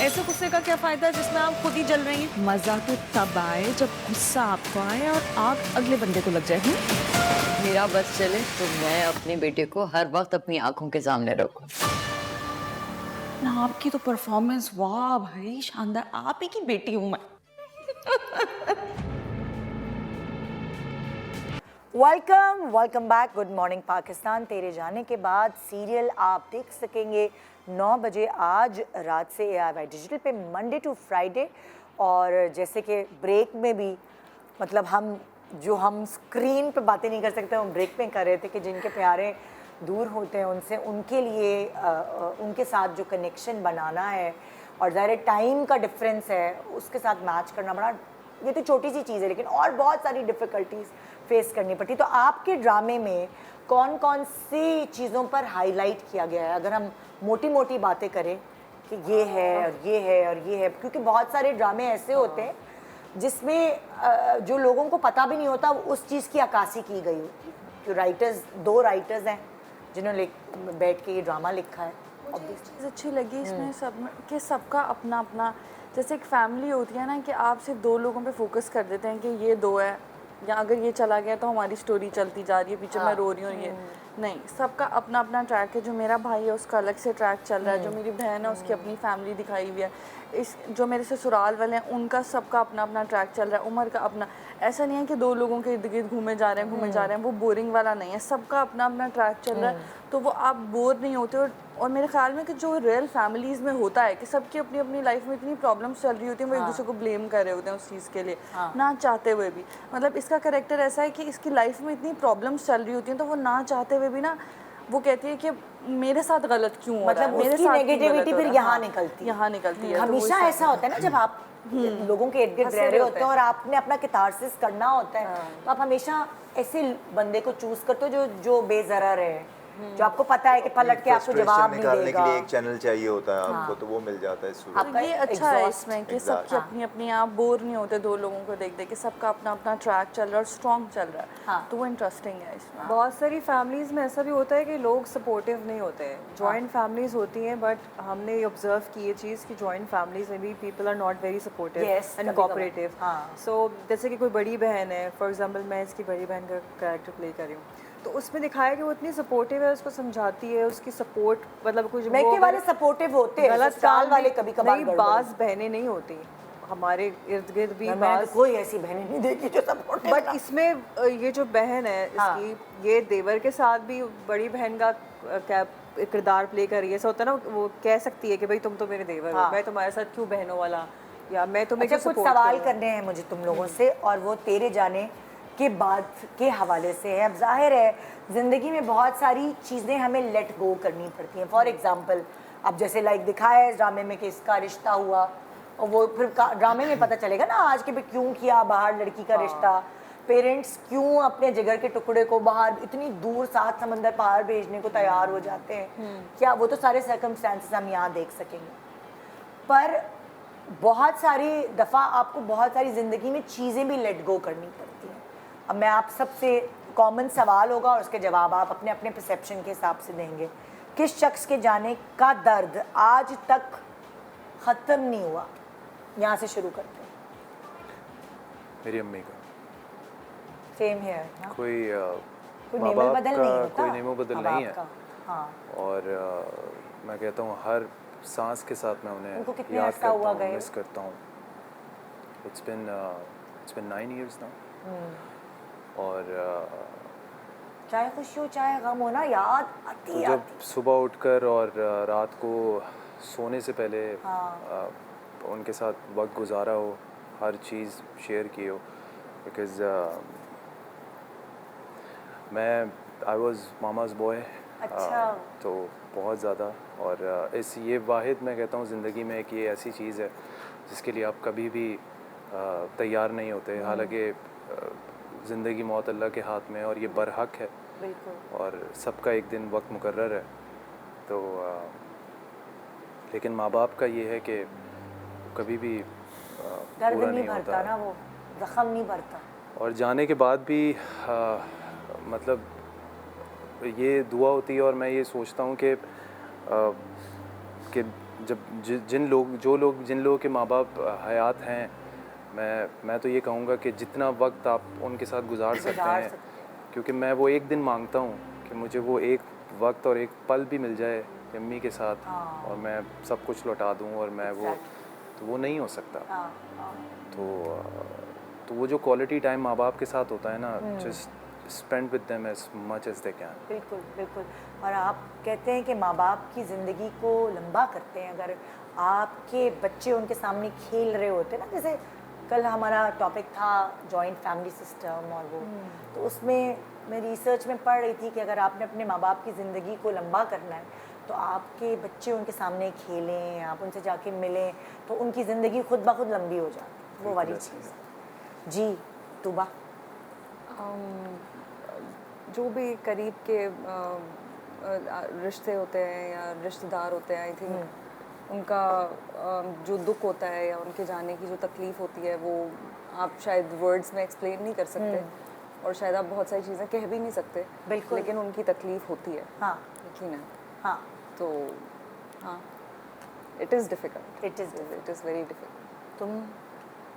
ऐसे गुस्से का क्या फायदा जिसमें आप खुद ही जल रही हैं? मजा तो तब आए जब गुस्सा आपको आए और आग अगले बंदे को लग जाए। मेरा बस चले तो मैं अपने बेटे को हर वक्त अपनी आंखों के सामने रखूं। ना आपकी तो परफॉर्मेंस वाह भाई शानदार, आप ही की बेटी हूँ मैं। Welcome back. Good morning Pakistan. तेरे जाने के बाद सीरियल आप देख सकेंगे 9 बजे आज रात से ARY डिजिटल पे, मंडे टू फ्राइडे। और जैसे कि ब्रेक में भी मतलब हम स्क्रीन पे बातें नहीं कर सकते, हम ब्रेक में कर रहे थे कि जिनके प्यारे दूर होते हैं उनसे, उनके लिए उनके साथ जो कनेक्शन बनाना है और ज़ाहिर टाइम का डिफरेंस है उसके साथ मैच करना बड़ा, ये तो छोटी सी चीज़ है लेकिन और बहुत सारी डिफ़िकल्टीज फेस करनी पड़ती। तो आपके ड्रामे में कौन कौन सी चीज़ों पर हाईलाइट किया गया है? अगर हम मोटी मोटी बातें करें कि ये है और ये है और ये है, क्योंकि बहुत सारे ड्रामे ऐसे होते हैं जिसमें जो लोगों को पता भी नहीं होता उस चीज़ की अक्कासी की गई होती है। जो दो राइटर्स हैं जिन्होंने बैठ के ये ड्रामा लिखा है। चीज़ अच्छी लगी इसमें सब में कि सबका अपना अपना, जैसे एक फैमिली होती है ना कि आप सिर्फ 2 लोगों पे फोकस कर देते हैं कि ये 2 है, या अगर ये चला गया तो हमारी स्टोरी चलती जा रही है, पीछे मैं रो रही हूँ। ये नहीं, सबका अपना अपना ट्रैक है। जो मेरा भाई है उसका अलग से ट्रैक चल रहा है, जो मेरी बहन है उसकी अपनी फैमिली दिखाई हुई है, इस जो मेरे ससुराल वाले हैं उनका सबका अपना अपना ट्रैक चल रहा है, उम्र का अपना। ऐसा नहीं है कि 2 लोगों के इर्द गिर्द घूमे जा रहे हैं, वो बोरिंग वाला नहीं है, सबका अपना अपना ट्रैक चल रहा है। तो वो आप बोर नहीं होते। और मेरे ख्याल में कि जो रियल फैमिलीज़ में होता है कि सबकी अपनी अपनी लाइफ में इतनी प्रॉब्लम्स चल रही होती हैं, वो एक दूसरे को ब्लेम कर रहे होते हैं उस चीज़ के लिए, ना चाहते हुए भी। मतलब इसका कैरेक्टर ऐसा है कि इसकी लाइफ में इतनी प्रॉब्लम्स चल रही होती हैं तो वो ना चाहते हुए भी ना वो कहती है कि मेरे साथ गलत क्यों हो रहा है, मेरे साथ नेगेटिविटी फिर यहाँ निकलती है। हमेशा ऐसा होता है ना जब आप लोगों के इर्द गिर्द रह रहे होते हैं और आपने अपना कैथारसिस करना होता है, तो आप हमेशा ऐसे बंदे को चूज करते हो जो बेज़रर है, जो आपको पता है कि पलट के आपको जवाब नहीं देगा। के लिए एक चैनल चाहिए होता है आपको, तो वो मिल जाता है शुरू। आपका ये अच्छा है इसमें कि सबकी अपनी अपनी, आप बोर नहीं होते 2 लोगों को देख देख के, सबका अपना अपना ट्रैक चल रहा है और स्ट्रॉन्ग चल रहा है। तो वो इंटरेस्टिंग है इसमें। बहुत सारी फैमिलीज़ में ऐसा भी होता है कि लोग सपोर्टिव नहीं होते हैं। जॉइंट फैमिलीज़ होती हैं बट हमने ऑब्जर्व की ये चीज़ कि जॉइंट फैमिलीज़ में भी people are not very supportive and cooperative. So जैसे कि कोई बड़ी बहन है, फॉर एग्जांपल मैं इसकी बड़ी बहन का कैरेक्टर प्ले कर रही हूँ, तो उसमें दिखाया कि वो इतनी सपोर्टिव है, उसको समझाती है, उसकी सपोर्ट मतलब कुछ मैके वाले सपोर्टिव होते हैं, गलत काम वाले कभी कभार नहीं, बाज बहनें नहीं होती हमारे इर्द गिर्द भी। मैं कोई ऐसी बहनें नहीं देखी जो सपोर्टिव। बट इसमें ये जो बहन है इसकी, ये देवर के साथ भी बड़ी बहन का किरदार प्ले कर रही है, ऐसा होता है ना, वो कह सकती है कि भाई तुम तो मेरे देवर हो, मैं तुम्हारे साथ क्यों बहनों वाला, या मैं तुम्हें अच्छा, क्यों कुछ support सवाल करूं? करने हैं मुझे तुम लोगों से, और वो तेरे जाने के बाद के हवाले से है। अब जाहिर है ज़िंदगी में बहुत सारी चीज़ें हमें लेट गो करनी पड़ती हैं। फॉर एग्जांपल, अब जैसे लाइक दिखाया है इस ड्रामे में कि इसका रिश्ता हुआ, और वो फिर ड्रामे में पता चलेगा ना आज के भी क्यों किया बाहर लड़की का रिश्ता, पेरेंट्स क्यों अपने जिगर के टुकड़े को बाहर इतनी दूर 7 समंदर पार भेजने को तैयार हो जाते हैं, क्या वो तो सारे सर्कमस्टांसेस हम यहाँ देख सकेंगे। पर बहुत सारी दफ़ा आपको बहुत सारी ज़िंदगी में चीज़ें भी लेट गो करनी पड़ती हैं। अब मैं आप सबसे कॉमन सवाल होगा और उसके जवाब आप अपने अपने परसेप्शन के हिसाब से देंगे। किस शख्स के जाने का दर्द आज तक ख़त्म नहीं हुआ? यहाँ से शुरू करते हैं। मेरी अम्मी का। Same here. कोई नेमो माँ बाप बदल का नहीं होता, कोई नेमो बदल माँ नहीं बाप है। का। हाँ। और मैं कहता हूँ हर सांस के साथ मैं उनको उन्हें कितने याद अर्सा करता हुआ हूँ, गए? मिस करता हूँ। It's been 9 years now। और चाहे खुशी हो चाहे गम हो ना, याद आती तो है। जब सुबह उठकर और रात को सोने से पहले उनके साथ वक्त गुजारा हो, हर चीज़ शेयर की हो, बिकॉज़ मैं आई वाज मामाज़ बॉय। अच्छा। तो बहुत ज़्यादा, और इस ये वाहिद मैं कहता हूँ ज़िंदगी में कि ये ऐसी चीज़ है जिसके लिए आप कभी भी तैयार नहीं होते। हालांकि ज़िंदगी मौत अल्लाह के हाथ में है और ये बरहक है, बिल्कुल। और सबका एक दिन वक्त मुकर्रर है। तो लेकिन माँ बाप का ये है कि कभी भी दर्द पूरा नहीं नहीं भरता होता। ना, वो जख्म नहीं भरता। और जाने के बाद भी मतलब ये दुआ होती है, और मैं ये सोचता हूँ कि जब जिन लोगों के माँ बाप हयात हैं, मैं तो ये कहूँगा कि जितना वक्त आप उनके साथ गुजार सकते हैं, क्योंकि मैं वो एक दिन मांगता हूँ कि मुझे वो एक वक्त और एक पल भी मिल जाए अम्मी के साथ, और मैं सब कुछ लौटा दूँ, और मैं वो नहीं हो सकता। तो वो जो क्वालिटी टाइम माँ बाप के साथ होता है ना, just spend with them as much as they can. बिल्कुल बिल्कुल। और आप कहते हैं कि माँ बाप की ज़िंदगी को लंबा करते हैं अगर आपके बच्चे उनके सामने खेल रहे होते ना, जैसे कल हमारा टॉपिक था जॉइंट फैमिली सिस्टम, और वो तो उसमें मैं रिसर्च में पढ़ रही थी कि अगर आपने अपने माँ बाप की ज़िंदगी को लंबा करना है तो आपके बच्चे उनके सामने खेलें, आप उनसे जाके मिलें, तो उनकी ज़िंदगी खुद ब खुद लंबी हो जाती है। वो वाली चीज़। जी तूबा? जो भी करीब के रिश्ते होते हैं या रिश्तेदार होते हैं, आई थिंक उनका जो दुख होता है या उनके जाने की जो तकलीफ़ होती है, वो आप शायद वर्ड्स में एक्सप्लेन नहीं कर सकते, और शायद आप बहुत सारी चीज़ें कह भी नहीं सकते। बिल्कुल। लेकिन उनकी तकलीफ़ होती है। हाँ। यकीन है। हाँ। तो हाँ, it is difficult. It is very difficult. तुम?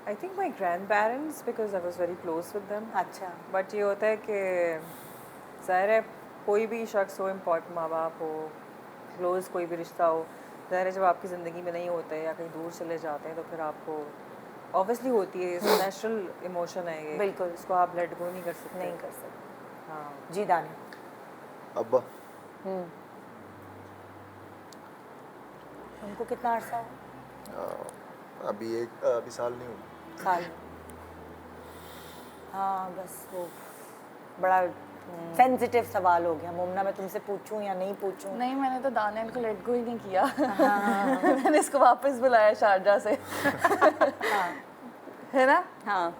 I think my grandparents, because I was very close with them. अच्छा। But ये होता है कि ज़ाहिर है कोई भी शख्स हो, इम्पोर्टेंट माँ बाप हो, क्लोज कोई भी रिश्ता हो, ज़ाहिर है जब आपकी ज़िंदगी में नहीं होता है या कहीं दूर चले जाते हैं तो फिर आपको ऑब्वियसली होती है, नेचुरल इमोशन है ये। बिल्कुल। इसको आप लेट गो नहीं कर सकते। नहीं कर सकते। हाँ। जी दानिया? अब्बा। उनको कितना अर्सा हुआ? अभी साल नहीं हुआ। साल। हाँ बस वो बड़ा सेंसिटिव सवाल हो गया। मुमना, मैं तुमसे पूछूं या नहीं पूछूं? नहीं, मैंने तो दानियल को लेट गो ही नहीं किया। मैंने इसको वापस बुलाया शारजा से। है ना? हाँ,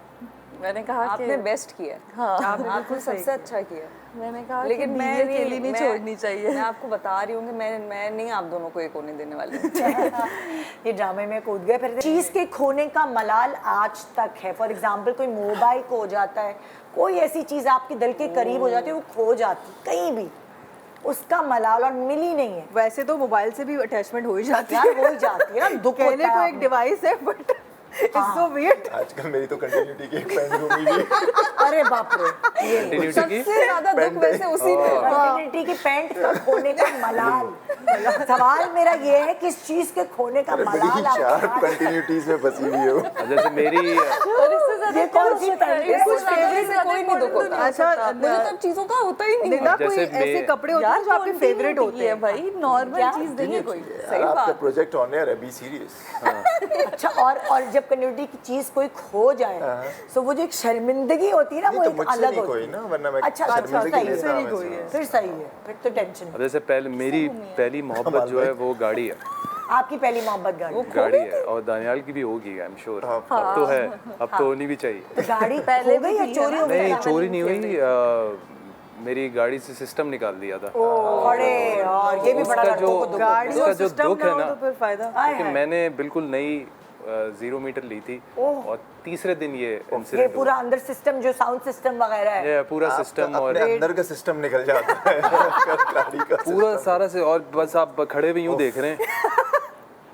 मैंने कहा आपने बेस्ट किया। हाँ, आपने सबसे अच्छा किया। मैंने कहा लेकिन कि मैं बीवी अकेली नहीं छोड़नी चाहिए। मैं आपको बता रही हूँ कि मैं नहीं आप दोनों को एक होने देने वाली। ये ड्रामे में कूद गए। फिर चीज़ के खोने का मलाल आज तक है। फॉर एग्जाम्पल कोई मोबाइल खो जाता है, कोई ऐसी चीज़ आपके दिल के करीब हो जाती है, वो खो जाती कहीं भी, उसका मलाल और मिली नहीं है। वैसे तो मोबाइल से भी अटैचमेंट हो ही जाती यार हो ही जाती है ना, दुख कहने होता को है एक डिवाइस है, बट इट्स सो वियर्ड। आजकल मेरी तो कंटिन्यूटी की एक पैंट घूमी हुई। अरे बाप रे, ये कंटिन्यूटी की सबसे ज्यादा दुख वैसे उसी में होगा। कंटिन्यूटी की पैंट का खोने का मलाल। सवाल मेरा ये है किस चीज़ के खोने का मलाल बड़ी आपको शार्प कंटिन्यूटीज में फंसी हुई हो। जैसे मेरी और इससे ये कौन सी पहनती है? कुछ फेवरेट से कोई नहीं दुख होता। अच्छा, मुझे तो चीजों का होता ही नहीं निदा है। कोई जैसे ऐसे मैं- कपड़े होते हैं जो आपके फेवरेट होते हैं भाई, नॉर्मल चीज नहीं है कोई। सही आपका बात। प्रोजेक्ट ऑन एयर है, बी सीरियस। अच्छा, और जब कम्युनिटी की चीज कोई खो जाए तो वो जो एक शर्मिंदगी होती है ना, वो तो एक मुझसे अलग नहीं होती कोई है। ना, वरना मैं अच्छा, शर्मिंदगी सही है। लेता नहीं मैं कोई इसमें। है। फिर सही है, फिर तो टेंशन। अब जैसे पहले मेरी पहली मोहब्बत जो है वो गाड़ी है। आपकी पहली मोहब्बत गाड़ी? गाड़ी है, और दानियाल की भी होगी, आई एम श्योर। अब तो है, अब तो होनी भी चाहिए। तो गाड़ी पहले हो गई या चोरी हो गई? नहीं, चोरी नहीं हुई। मेरी गाड़ी से सिस्टम निकाल दिया था। अरे यार, ये भी बड़ा उसका लड़कों को दुख गाड़ी उसका और जो सिस्टम दुख ना है हो ना, तो फिर फायदा। क्योंकि मैंने बिल्कुल नई 0 मीटर ली थी और तीसरे दिन ये ये इंसिडेंट पूरा अंदर सिस्टम जो साउंड सिस्टम वगैरह है, ये पूरा सिस्टम और अपने अंदर का सिस्टम निकल जाता है गाड़ी का पूरा सारा से, और बस आप खड़े हुए यूं देख रहे हैं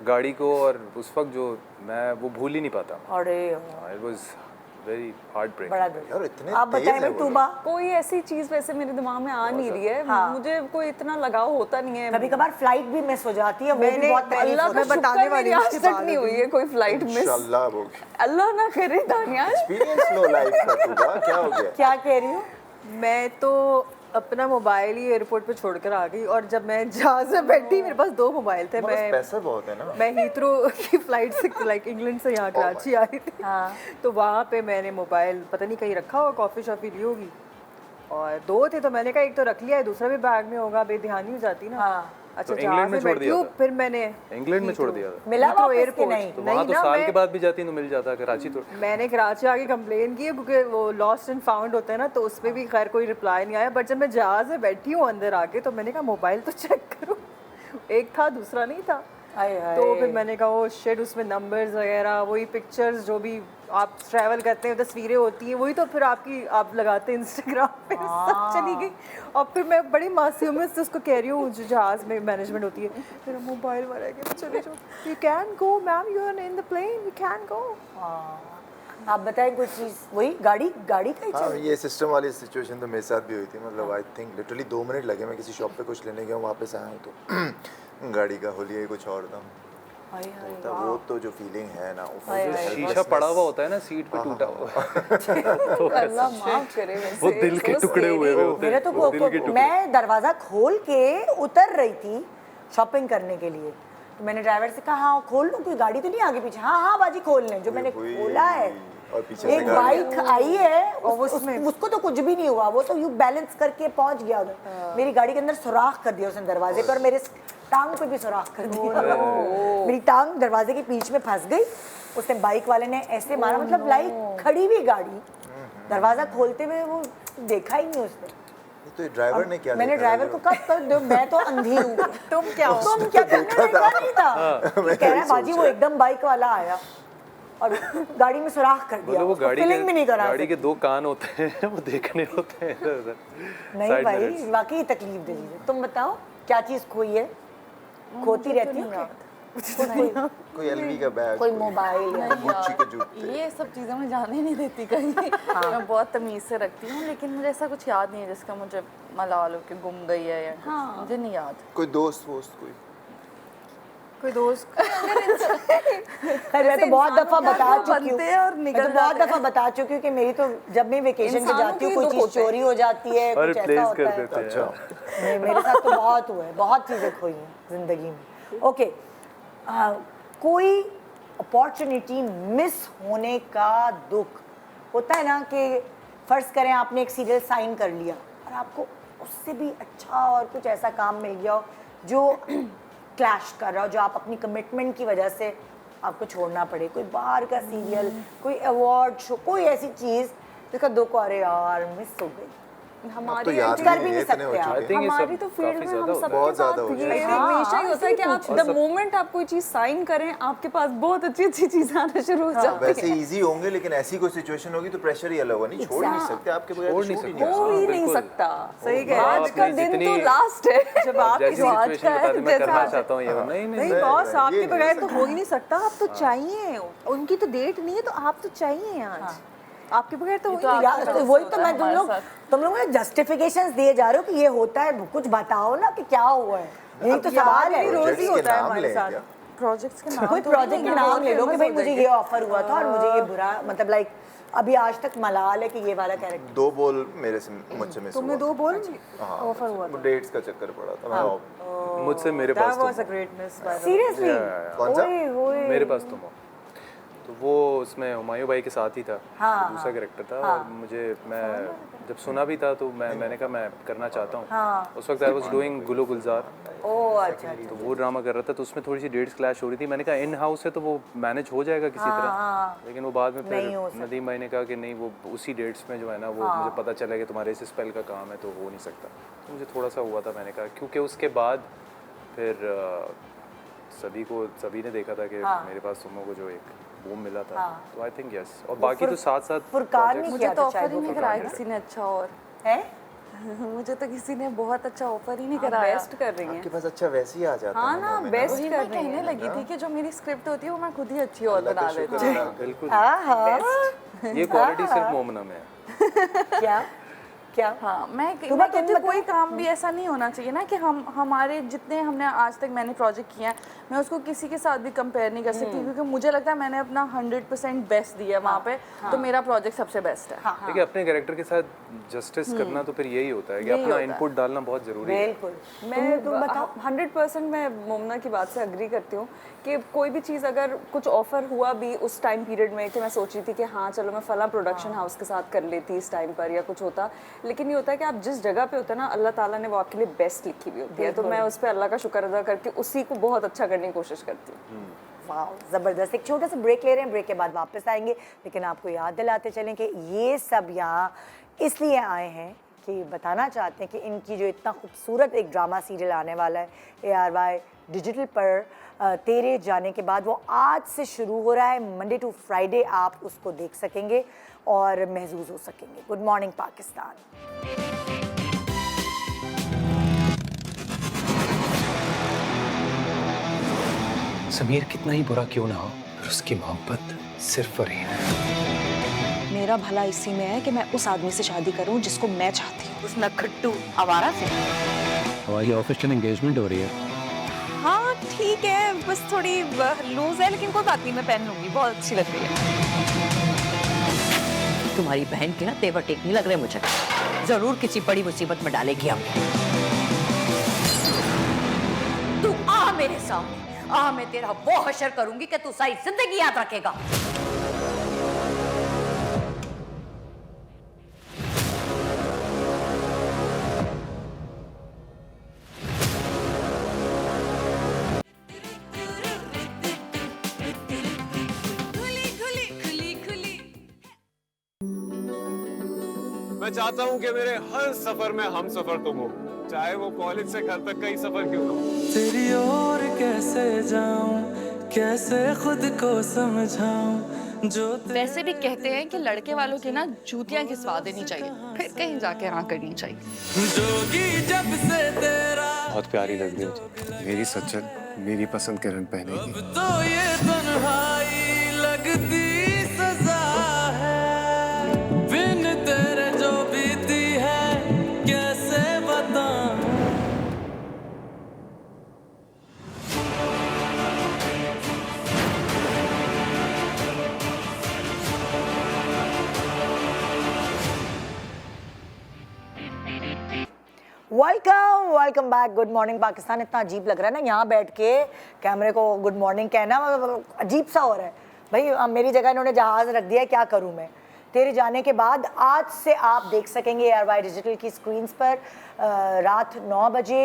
गाड़ी को, और उस वक्त जो मैं वो भूल ही नहीं पाता। अरे it was very heartbreak. बड़ा दुख। यार इतने आप तेज बताएं है भाई, वो टूबा कोई ऐसी चीज वैसे मेरे दिमाग में आ नहीं रही है। मुझे कोई इतना लगाव होता नहीं है। कभी कभार फ्लाइट भी मिस हो जाती है, वो भी मैंने- बहुत तकलीफ अल्लाह होती का है। मैं बताने शुक्र वाली मेरी हूँ आज इसके तक नहीं हुई है कोई फ्लाइट मिस। इंशाल्लाह वो अल्लाह ना करे दानियाल। एक्सपीरियंस लो लाइफ का। तूबा क्या हो गया? क्या कह रही हूँ? मैं तो अपना मोबाइल ही एयरपोर्ट पे छोड़कर आ गई, और जब मैं जहाज में बैठी मेरे पास 2 मोबाइल थे। बस मैं पैसा बहुत है ना। मैं हीथ्रो की फ्लाइट से लाइक इंग्लैंड से यहाँ कराची आई थी। तो वहाँ पे मैंने मोबाइल पता नहीं कहीं रखा होगा, कॉफ़ी शॉफी ली होगी, और 2 थे तो मैंने कहा एक तो रख लिया है, दूसरा भी बैग में होगा, बेध्यानी हो जाती ना। अच्छा, तो जहाँ इंग्लैंड में से छोड़ बैठी दिया हूँ था? फिर मैंने इंग्लैंड में छोड़ दिया था? मिला Heathrow वापस के airport। नहीं? तो वहाँ तो ना, साल मैं- के बाद भी जाती तो मिल जाता, कराची तो। मैंने कराची आके कंप्लेन की है, क्योंकि वो लॉस्ट एंड फाउंड होता है ना, तो उसमें भी खैर कोई रिप्लाई नहीं आया। बट जब मैं जहाज में बैठी हूँ अंदर आके, तो मैंने कहा मोबाइल तो चेक करो, एक था दूसरा नहीं था। तो फिर मैंने कहा वो शिट, उसमें नंबर्स वगैरह, वही पिक्चर्स जो भी आप ट्रैवल करते हैं, तस्वीरें होती हैं, वही तो फिर आप लगाते हैं इंस्टाग्राम पे। सब चली गई। और फिर मैं बड़ी मासूमियत से उसको कह रही हूँ, जो जहाज में मैनेजमेंट होती है, मेरा मोबाइल मरा गया, चले जाओ। You can go ma'am, you are in the plane, you can go. आप बताएं कुछ चीज। वही गाड़ी का ही हाँ, चल। ये सिस्टम वाली सिचुएशन तो मेरे साथ भी हुई थी। मतलब आई थिंक लिटरली 2 मिनट लगे, मैं किसी शॉप पे कुछ लेने गया, वापस आया हूँ तो गाड़ी का होलिया कुछ और था। तो वो तो जो फीलिंग है ना, वो जो शीशा पड़ा हुआ होता है ना सीट पे टूटा हुआ, अल्लाह माफ करे वैसे। वो दिल के टुकड़े हुए हुए होते मेरा हैं, तो वो दिल के टुकड़े। मैं दरवाजा खोल के उतर रही थी शॉपिंग करने के लिए, तो मैंने ड्राइवर से कहा हाँ खोल लूँ, कोई गाड़ी तो नहीं आगे पीछे? हाँ बाजी खोल लें। जो मैंने खोला है, और पीछे से एक गाड़ी बाइक आई है, उसको तो कुछ भी नहीं हुआ, वो तो यू बैलेंस करके पहुंच गया उधर। मेरी गाड़ी के अंदर सुराख कर दिया उसने दरवाजे पर, मेरे टांग पे भी सुराख कर दिया। मेरी टांग दरवाजे के बीच में फंस गई। उसने बाइक वाले ने ऐसे मारा, मतलब लाइक खड़ी हुई गाड़ी, दरवाजा खोलते हुए वो देखा ही नहीं उसने। तो ड्राइवर ने क्या मैंने देखा? ड्राइवर को कब कर दो, मैं तो अंधी हूँ, तुम क्या हो? तुम क्या करने देखा नहीं था। ये कह रहा है बाजी वो एकदम बाइक वाला आया और गाड़ी में सुराख कर दिया, मतलब वो उसको फीलिंग भी नहीं करा। गाड़ी के 2 कान होते हैं, वो देखने होते हैं इधर उधर। नहीं Side भाई, mirrors। वाकई तकलीफ दे दी। तुम बताओ क्या चीज खोई है? खोती रहती है क्या? कोई एलवी का बैग, कोई मोबाइल या गुच्ची के जूते। ये सब चीज़ें मैं जाने नहीं देती कहीं। मैं बहुत तमीज़ से रखती हूँ, लेकिन मुझे ऐसा कुछ याद नहीं है जिसका मुझे मलाल हो के गुम गई है या मुझे नहीं याद। कोई दोस्त कोई दोस्त खैर मैं तो बहुत दफा बता चुकी हूँ, बनते हैं और मैं निकल तो बहुत जाते दफा बता चुकी हूँ कि मेरी तो जब मैं वेकेशन पे इंसानों जाती हूँ के कोई दुख चीज होते हैं। चोरी हो जाती है, और कुछ ऐसा प्लेस होता कर है। देते हैं। अच्छा, नहीं, मेरे साथ तो बहुत हुआ है, बहुत चीज़ें खोई हैं ज़िंदगी में। ओके, कोई अपॉर्चुनिटी मिस होने का दुख होता है ना, कि फ़र्ज़ करें आपने एक सीरियल साइन कर लिया और आपको उससे भी अच्छा और कुछ ऐसा काम मिल गया हो जो क्लैश कर रहा हो, जो आप अपनी कमिटमेंट की वजह से आपको छोड़ना पड़े। कोई बाहर का सीरियल, कोई अवार्ड शो, कोई ऐसी चीज़ जिसका दुख, अरे यार मिस हो गई। तो हमारी याद कर भी नहीं नहीं है, इतने हो सकते आप। चुके हैं। हमारी तो फील्ड में हम सबके बहुत ज़्यादा साथ हो ये जाएगा। हमेशा ही होता है कि आप द मोमेंट आप कोई चीज साइन करें, आपके पास बहुत अच्छी अच्छी चीजें आना शुरू हो जाती वैसे हैं। इजी होंगे, लेकिन ऐसी कोई सिचुएशन होगी तो प्रेशर ही अलग होगा। नहीं छोड़ नहीं सकते, आपके बगैर छोड़ तो नहीं शूट ही सकते। नहीं हो होगा। ही नहीं बिल्कुल। सकता। सही कह रहे आज का आपने दिन तो जितनी- लास्ट है। जब आप जैसी जो आज सिचुएशन का बता है, दी, मैं जैसा करना आज चाहता हूँ ये। नहीं नहीं नहीं, बॉस, ये आपके नहीं बगैर हो तो हो ही नहीं सकता। आप तो चाहिए, उनकी तो डेट नहीं है तो आप तो चाहिए आज। आपके बगैर तो हो ही नहीं यार तो वही तो मैं तुम लोग जस्टिफिकेशंस दिए जा रहे हो कि ये होता है, कुछ बताओ ना कि क्या हुआ है। यही तो सवाल है। रोज ही Projects के होता है नाम हमारे लें साथ। क्या? प्रोजेक्ट्स के नाम कोई तो प्रोजेक्ट नहीं, के नाम बहुत ले लो कि famous भाई हो मुझे जाएंगे। ये ऑफर हुआ था और मुझे ये बुरा मतलब लाइक अभी आज तक मलाल है कि ये वाला कैरेक्टर 2 बोल मेरे से मुझसे मिस तुम्हें हुआ 2 बोल हाँ, ऑफर हुआ वो डेट्स का चक्कर पड़ा था मैं मुझसे मेरे दैट पास वाज अ तुम great miss by the seriously कौन सा? ओए होए मेरे पास तुम हो। तो वो उसमें हुमायूं भाई के साथ ही था, हाँ, दूसरा कैरेक्टर था हाँ। और मुझे मैं जब सुना भी था तो मैंने कहा मैं करना चाहता हूँ। हाँ। उस वक्त आई वाज डूइंग गुलो गुलजार, ओह अच्छा तो वो ड्रामा कर रहा था तो उसमें थोड़ी सी डेट्स क्लैश हो रही थी। मैंने कहा इन हाउस है तो वो मैनेज हो जाएगा किसी तरह, लेकिन वो बाद में नहीं हो फिर सकता। नदीम भाई ने कहा कि नहीं वो उसी डेट्स में जो है ना वो मुझे पता चला कि तुम्हारे इस स्पेल का काम है तो हो नहीं सकता। तो मुझे थोड़ा सा हुआ था, मैंने कहा क्योंकि उसके बाद फिर सभी ने देखा था कि मेरे पास तुमों को जो एक बूम मिला था, तो आई थिंक यस। और बाकी तो साथ साथ फुरकान ने मुझे किया तो था ऑफर शायद ही वो नहीं कराया किसी ने अच्छा, और है मुझे तो किसी ने बहुत अच्छा ऑफर ही नहीं कराया। बेस्ट कर रही हैं। आपके पास अच्छा वैसे ही आ जाता हाँ है ना, में बेस्ट वही कर मैं रही कहने हैं। लगी थी कि जो मेरी स्क्रिप्ट होती है वो मैं खुद ही अच्छी और अल्लाह बना का लेती शुक्र हूँ। है। बिल्कुल हाँ हाँ ये क्वालिटी सिर्फ मोमना में है। क्या क्या हाँ, मैं तुम कहती हूँ बताओ। कोई काम भी ऐसा नहीं होना चाहिए ना कि हम हमारे जितने हमने आज तक मैंने प्रोजेक्ट किया है मैं उसको किसी के साथ भी कंपेयर नहीं कर सकती, क्योंकि मुझे लगता है मैंने अपना 100% बेस्ट दिया वहाँ पे, तो मेरा प्रोजेक्ट सबसे बेस्ट है। देखिए अपने कैरेक्टर के साथ जस्टिस करना तो फिर यही होता है कि यही अपना होता है। इनपुट डालना बहुत ज़रूरी है। बिल्कुल मैं 100% मैं मोमना की बात से अग्री करती हूँ कि कोई भी चीज़ अगर कुछ ऑफर हुआ भी उस टाइम पीरियड में कि मैं सोच रही थी कि हाँ चलो मैं फला प्रोडक्शन हाउस के साथ कर लेती इस टाइम पर या कुछ होता, लेकिन ये होता है कि आप जिस जगह पे होते हैं ना अल्लाह ताला ने वो आपके लिए बेस्ट लिखी हुई होती है, तो मैं उस पर अल्लाह का शुक्र अदा करके उसी को बहुत अच्छा करने की कोशिश करती हूँ। वाह ज़बरदस्त। एक छोटा सा ब्रेक ले रहे हैं, ब्रेक के बाद वापस आएंगे, लेकिन आपको याद दिलाते चलें कि ये सब यहाँ इसलिए आए हैं कि बताना चाहते हैं कि इनकी जो इतना खूबसूरत एक ड्रामा सीरियल आने वाला है ARY डिजिटल पर तेरे जाने के बाद, वो आज से शुरू हो रहा है। मंडे टू फ्राइडे आप उसको देख सकेंगे और महसूस हो सकेंगे। Good morning Pakistan. समीर कितना ही बुरा क्यों ना हो, पर उसकी मोहब्बत सिर्फ फरहीन है। मेरा भला इसी में है कि मैं उस आदमी से शादी करूं जिसको मैं चाहती हूँ, उस नखट्टू आवारा से। हमारी ऑफिशियल एंगेजमेंट हो रही है। हाँ ठीक है, बस थोड़ी लूज है, लेकिन कोई बात नहीं, मैं पहन लूंगी, बहुत अच्छी लग रही है। तुम्हारी बहन के ना तेवर टेक नहीं लग रहे मुझे, जरूर किसी बड़ी मुसीबत में डालेगी हम। तू आ मेरे सामने, आ, मैं तेरा वो हशर करूंगी कि तू सारी जिंदगी याद रखेगा। मैं चाहता हूँ कि मेरे हर सफर में हम सफर तुम हो, चाहे वो कॉलेज से घर तक का ही सफर क्यों ना हो। तेरी ओर कैसे जाऊं, कैसे खुद को समझाऊं, जो वैसे भी कहते हैं कि लड़के वालों की ना जूतियां घिसवा देनी चाहिए, फिर कहीं जाके हाँ करनी चाहिए। जोगी जब से तेरा बहुत प्यारी लग रही हो, मेरी सज्जन मेरी पसंद के रंग पहनेगी। अब तो ये तन्हाई लगती सजा है, बिन तेरे जो बीती है कैसे बताऊं। Welcome welcome back. Good morning Pakistan. इतना अजीब लग रहा है ना यहाँ बैठ के कैमरे को गुड मॉर्निंग कहना, अजीब सा हो रहा है भाई। मेरी जगह इन्होंने जहाज़ रख दिया है, क्या करूँ मैं। तेरे जाने के बाद आज से आप देख सकेंगे ARY डिजिटल की स्क्रीन्स पर रात 9 बजे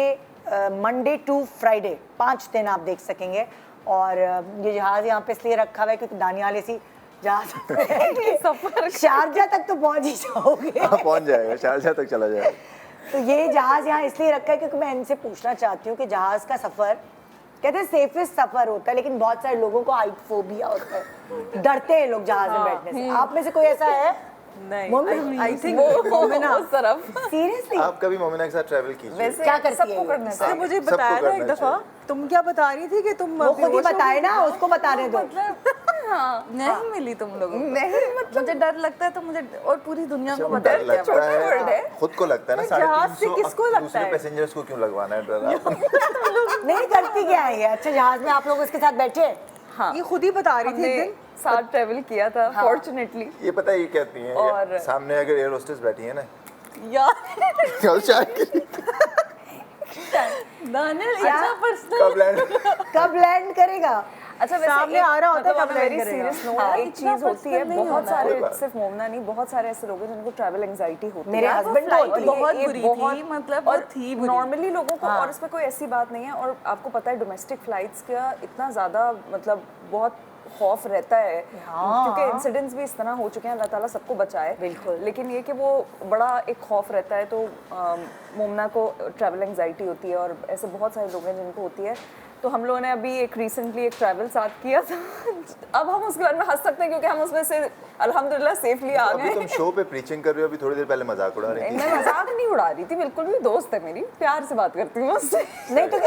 मंडे टू फ्राइडे 5 दिन आप देख सकेंगे। और ये जहाज़ यहाँ पे इसलिए रखा हुआ है क्योंकि दानियाल इसी जहाज़ सफ़र शारजा तक तो पहुँच ही जाओगे। हाँ, पहुंच जाएगा, शारजा तक चला जाएगा। तो ये जहाज़ यहाँ इसलिए रखा है क्योंकि मैं इनसे पूछना चाहती हूँ कि जहाज़ का सफ़र कहते हैं सेफेस्ट सफ़र होता है, लेकिन बहुत सारे लोगों को हाइट फोबिया होता है, डरते हैं लोग जहाज़ में बैठने से। आप में से कोई ऐसा है? नहीं, आई थिंक मोमिना उस तरफ सीरियसली आप कभी मोमिना के साथ ट्रैवल कीजिए। वैसे क्या करती सबको है? करना उसने चाहिए। मुझे सबको बताया ना एक करना दफा, तुम क्या बता रही थी कि तुम वो खुद ही बेहोश हो बताए गई? ना, उसको बताने दो। नहीं मिली तुम लोगों को। नहीं मतलब मुझे डर लगता है तो मुझे और पूरी दुनिया को जब बता डर लगता छोटा word है है। खुद को लगता है ना जहाज से 350 किसको लगता दूसरे है? पैसेंजर्स को क्यों लगवाना है डर आपको? नहीं करती क्या है ये? अच्छा जहाज में आप लोग उसके साथ बैठे? हाँ ये खुद ही बता रही थी हमने एक दिन। साथ ट्रेवल किया था फॉर्चुनेटली। ये पता है ये कहती हैं और- ये सामने अगर एयर होस्टेस बैठी है ना यार कल चाय दानियल क्या? इतना पर्सनल कब लैंड कब लैंड करेगा? अच्छा वैसे सामने आ रहा होता है, कब वेरी land करेगा? सीरियस नोट हाँ, एक इतना चीज होती है personal नहीं बहुत होना सारे कोई बात। सिर्फ मोमना नहीं बहुत सारे ऐसे लोग हैं जिनको ट्रैवल एंजाइटी होती है मेरे यार, वो husband को flight होती है। बहुत ये बुरी बहुत- थी, मतलब और वो थी बुरी। नॉर्मली लोगों को हाँ। और इसमें कोई ऐसी बात नहीं है और आपको पता है डोमेस्टिक फ्लाइट्स का इतना ज्यादा मतलब बहुत खौफ रहता है क्योंकि इंसिडेंट्स भी इस तरह हो चुके हैं। अल्लाह ताला सबको बचाए बिल्कुल। लेकिन ये कि वो बड़ा एक खौफ रहता है तो मोमना को ट्रैवल एंजाइटी होती है और ऐसे बहुत सारे लोग हैं जिनको होती है। तो हम लोगों ने अभी एक रिसेंटली एक ट्रैवल साथ किया था अब हम उसके बारे में हंस सकते हैं क्योंकि हम उसमें से अल्हम्दुलिल्लाह सेफली आ अभी गए। तुम शो पे प्रीचिंग कर रहे हो, अभी थोड़ी देर पहले मजाक उड़ा रही थी। मैं मजाक नहीं उड़ा रही थी, बिल्कुल भी दोस्त है मेरी, प्यार से बात करती हूँ उससे। नहीं तो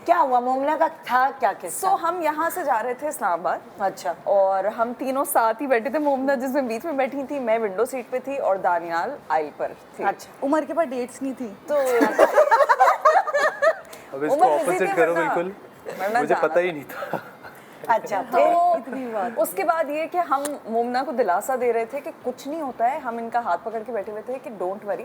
क्या हुआ? मोमना का था क्या किस्सा? सो हम यहाँ से जा रहे थे इस्लामाबाद अच्छा और हम तीनों साथ ही बैठे थे। मोमना जिसमें बीच में बैठी थी, मैं विंडो सीट पे थी और दानियाल आइल पर थी। अच्छा उमर के पास डेट्स नहीं थी तो अब इसको उमर busy ऑपोजिट थी करो वरना- बिल्कुल, वरना मुझे जाना पता ही नहीं था। अच्छा तो उसके बाद ये कि हम मोमना को दिलासा दे रहे थे कि कुछ नहीं होता है, हम इनका हाथ पकड़ के बैठे हुए थे कि डोंट वरी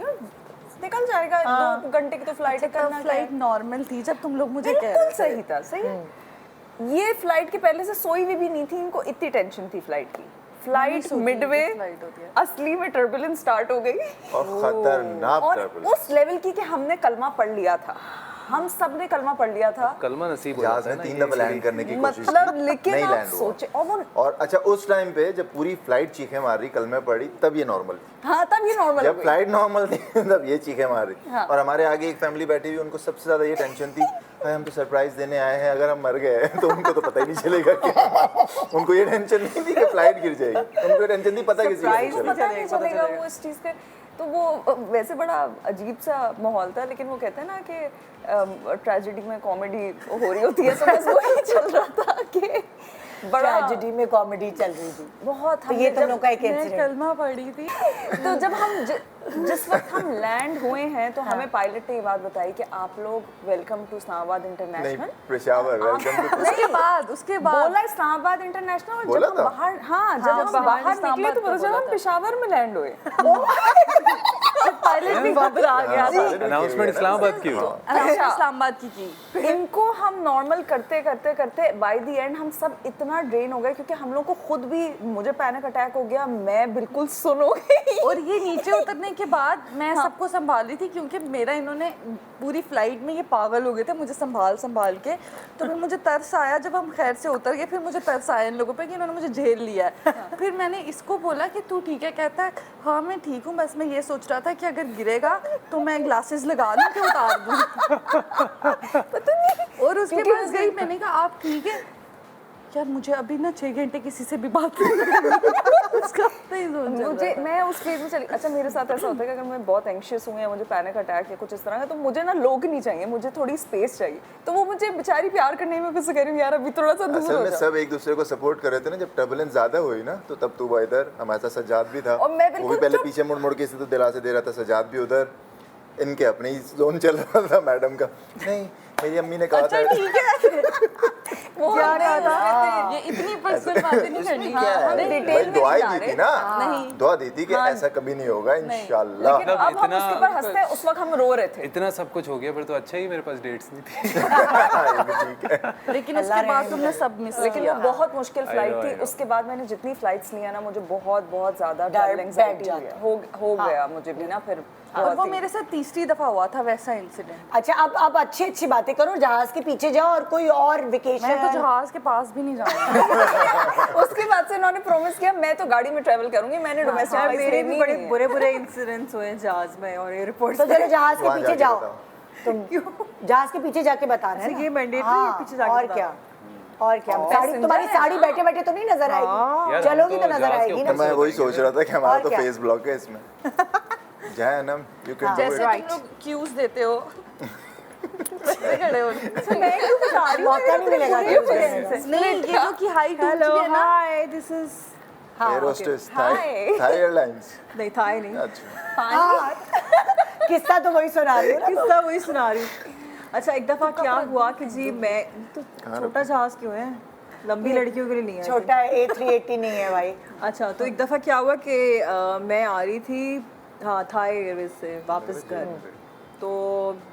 निकल जाएगा, 2 घंटे की तो फ्लाइट है, करना क्या है। फ्लाइट नॉर्मल थी जब तुम लोग मुझे कह बिल्कुल रहे थे। सही था, सही। ये फ्लाइट के पहले से सोई हुई भी नहीं थी, इनको इतनी टेंशन थी फ्लाइट की। फ्लाइट मिडवे फ्लाइट होती है। असली में टर्बुलेंस स्टार्ट हो गई और खतरनाक और turbulence। उस लेवल की कि हमने कलमा पढ़ लिया था, हम सब ने कलमा पढ़ लिया था। कलमा नसीब हो जहाज जाता है में ना 3 ये दफा लैंड करने की कोशिश मतलब की, लेकिन नहीं आप लैंड हुआ। सोचे और वो और अच्छा उस टाइम पे जब पूरी फ्लाइट चीखें मार रही, कलमे पड़ी, तब ये नॉर्मल थी। हाँ तब ये नॉर्मल हो जब गई। फ्लाइट नॉर्मल थी तब ये चीखें मार रही। हाँ। और हमारे आगे एक फैमिली बैठी हुई, उनको सबसे ज्यादा ये टेंशन थी, भाई हम तो सरप्राइज देने आए हैं, अगर हम मर गए तो उनको तो पता ही नहीं चलेगा क्या। उनको ये टेंशन नहीं थी कि फ्लाइट गिर जाएगी, उनको ये टेंशन थी पता किसी को नहीं सरप्राइज चलेगा। पता नहीं चलेगा वो इस चीज़ के। तो वो वैसे बड़ा अजीब सा माहौल था, लेकिन वो कहते हैं ना कि ट्रेजेडी में कॉमेडी हो रही होती है, तो बस वही चल रहा था कि बड़ा ट्रेजेडी में कॉमेडी चल रही थी। बहुत। तो ये तुम लोग का एक मैं इंसिडेंट। कलमा पढ़ी थी। तो जब हम जिस वक्त हम लैंड हुए हैं तो हमें पायलट ने ये बात बताई कि आप लोग वेलकम टू इस्लामाबाद नहीं इंटरनेशनल। पेशावर वेलकम टू उसके बाद बोला इस्लामाबाद इंटरनेशनल और बोला जब था? हम बाहर हाँ जब हम बाहर बाहर निकले इस्लामाबाद तो का पता चला बोला हम था। पेशावर में लैंड हुए। पायलट भी घबरा गया था। अनाउंसमेंट इस्लामाबाद की हुई। अच्छा इस्लामाबाद की इनको हम नॉर्मल करते करते करते बाय द एंड हम सब इतना ड्रेन हो गए क्योंकि हम लोग को खुद भी, मुझे पैनिक अटैक हो गया, मैं बिल्कुल सुन हो गई। और ये नीचे उतरने के बाद मैं सबको संभाल रही थी क्योंकि मेरा इन्होंने पूरी फ्लाइट में ये पागल हो गए थे मुझे संभाल के। तो फिर मुझे तरस आया जब हम खैर से उतर गए, फिर मुझे तरस आया इन लोगों पे कि इन्होंने मुझे झेल लिया है। फिर मैंने इसको बोला कि तू ठीक है? कहता है हाँ मैं ठीक हूँ, बस मैं ये सोच रहा था कि अगर गिरेगा तो मैं ग्लासेस लगा लूँ कि उतार दूँ। पता नहीं। और उसके पास गई, मैंने कहा आप ठीक है? यार मुझे अभी ना 6 घंटे किसी से भी बात नहीं करनी। उसका नहीं सोच मुझे मैं उस फेज में चली। अच्छा मेरे साथ ऐसा होता है कि अगर मैं बहुत एंशियस हूँ या मुझे पैनिक अटैक या कुछ इस तरह का, तो मुझे ना लोग नहीं चाहिए, मुझे थोड़ी स्पेस चाहिए। तो वो मुझे बेचारी प्यार करने में फिर कह रही हूँ यार अभी थोड़ा सा दूर असल हो में जा। सब एक दूसरे को सपोर्ट कर रहे थे ना। जब टर्बुलेंस ज्यादा हुई ना तो तब तू इधर, हमारे साथ सज्जाद भी था, और मैं वो भी बिल्कुल पहले चुप। पीछे मुड़ मुड़ के इसे तो दिलासे दे रहा था, सज्जाद भी उधर। इनके अपने ही जोन चल रहा था मैडम का। नहीं मेरी अम्मी ने कहा था ठीक है। वो क्या नहीं, कहा था? उसमें ये इतनी पर्सनल बातें नहीं करनी। क्या है? हम डिटेल भाई में दुआएं नहीं जा दी रहे। थी ना, नहीं। दुआ दी थी कि ऐसा कभी नहीं होगा इंशाल्लाह। लेकिन अब हम इतना- उसके ऊपर हंसते हैं, उस वक्त हम रो रहे थे। इतना सब कुछ हो गया पर तो अच्छा ही मेरे पास डेट्स नहीं थी। ये भी ठीक है। लेकिन उसके बाद तुमने सब मिस लेकिन वो बहुत मुश्किल फ्लाइट I थी। know. उसके बाद मैंने जितनी फ्लाइट्स लिया ना, मुझे बहुत बहुत ज्यादा डर ट्रैवल बैठ एंजाइटी जाता। हो गया मुझे भी ना फिर। और वो बहुत ही। मेरे साथ तीसरी दफा हुआ था वैसा इंसिडेंट। अच्छा अब अच्छी अच्छी बातें करो, जहाज के पीछे जाओ और कोई और वेकेशन। मैं तो जहाज के पास भी नहीं जाऊंगी। उसके बाद से इन्होंने प्रॉमिस किया मैं तो गाड़ी में ट्रैवल करूंगी, मैंने डोमेस्टिक फ्लाइट मेरे भी लेनी बड़े नहीं है। बुरे बुरे इंसिडेंट्स हुए हैं जहाज में और एयरपोर्ट तो चलो जहाज के वहाँ पीछे जाके जाओ। बताओ। तुम जहाज के पीछे जाके बता रहे हैं ये ना? मैंडेटरी हाँ, पीछे जाके और बता क्या? और क्या साड़ी तुम्हारी साड़ी बैठे बैठे तो नहीं नजर आएगी, चलोगी तो नजर आएगी ना। मैं वही सोच रहा था कि हमारा और तो क्या? फेस ब्लॉक है इसमें। जय अनम, यू कैन डू जैसे इट। तुम लोग क्यूज देते हो वैसे खड़े हो मौका नहीं मिलेगा नहीं, ये जो कि हाइट ऊंची हेलो है ना, hi this is air hostess, Thai Airlines. नहीं था ही नहीं, अच्छा, किस्सा तो वही सुना रही हो ना। किस्सा वही सुना रही हूँ। अच्छा एक दफ़ा क्या हुआ कि जी मैं तो छोटा जहाज क्यों है, लंबी लड़कियों के लिए नहीं है। छोटा है, A380 नहीं है भाई। अच्छा तो एक दफ़ा क्या हुआ कि मैं आ रही थी हाँ थाई एयरवेज से वापस घर, तो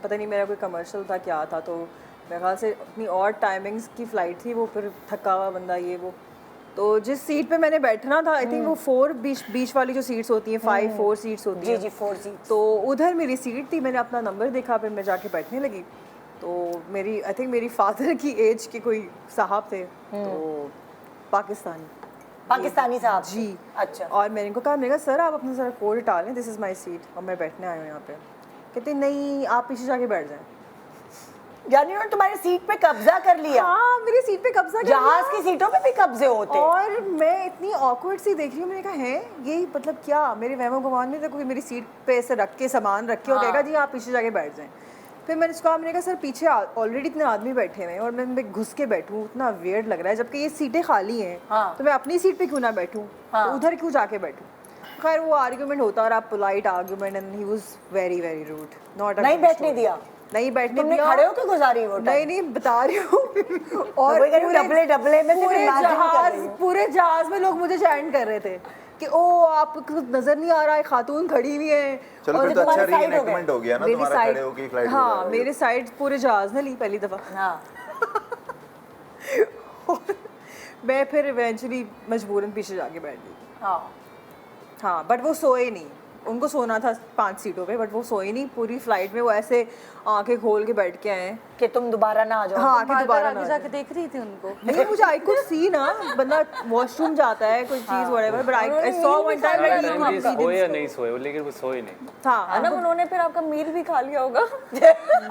पता नहीं मेरा कोई कमर्शियल था क्या था, तो मेरे ख्याल से अपनी और टाइमिंग्स की फ़्लाइट थी वो, फिर थका हुआ बंदा ये वो, तो जिस सीट पे मैंने बैठना था आई थिंक वो 4 बीच वाली जो सीट्स होती हैं 4 सीट्स होती हैं। जी 4 सीट। तो उधर मेरी सीट थी, मैंने अपना नंबर देखा, फिर मैं जाके बैठने लगी, तो मेरी आई थिंक मेरी फादर की एज के कोई साहब थे, तो पाकिस्तानी साहब जी। अच्छा। और मैंने इनको कहा, मैंने कहा सर आप अपना ज़रा कोट हटा लें, दिस इज़ माई सीट और मैं बैठने आई हूँ यहाँ पे। कहते नहीं आप पीछे जाके बैठ जाएं। यानी उन्होंने तुम्हारी सीट पे कब्जा कर लिया। हाँ मेरी सीट पे कब्जा कर जहाज लिया। की सीटों पे भी कब्जे होते हैं। और मैं इतनी ऑकवर्ड सी देख रही हूँ, मैंने कहा है यही मतलब क्या, मेरे वहमो गुमान में तो कोई मेरी सीट पे ऐसे रख के सामान रख के और कहेगा जी आप पीछे जाके बैठ जाएं। फिर मैंने उसको कहा, मैंने कहा सर पीछे ऑलरेडी इतने आदमी बैठे हुए हैं और मैं घुस के बैठूँ, इतना वियर्ड लग रहा है, जबकि ये सीटें खाली हैं, तो मैं अपनी सीट पे क्यों ना बैठूँ, तो उधर क्यों जाके बैठूँ। खैर वो आर्ग्यूमेंट होता और आप polite argument and he was very very rude, not नहीं बैठने दिया, नहीं बैठने तुमने दिया। खड़े होके गुजारी वो टाइम? नहीं बता रही हूँ। और डबले में से पूरे जहाज में लोग मुझे चैंट कर रहे थे कि ओ आपको नजर नहीं आ रहा है, खातून खड़ी हुई है। चलो फिर तो अच्छा रीएनैक्टमेंट हो गया ना तुम्हारा, खड़े होके फ्लाइट। हाँ मेरे साइड पूरे जहाज ने ली पहली दफा। हाँ। मैं फिर इवेंचुअली मजबूरन पीछे जाके बैठ गई। हाँ बट वो सोए नहीं, उनको सोना था 5 सीटों पे, बट वो सोए नहीं पूरी फ्लाइट में, वो ऐसे आंखें खोल के बैठ के आए कि तुम दोबारा ना आ जाओ। हाँ कि दोबारा आगे जाके देख रही थी उनको। नहीं मुझे आई कुड सी ना, बंदा वॉशरूम जाता है कोई चीज whatever, but I saw one time सोए या नहीं सोए, लेकिन वो सोए नहीं था ना। उन्होंने फिर आपका मील भी खा लिया होगा।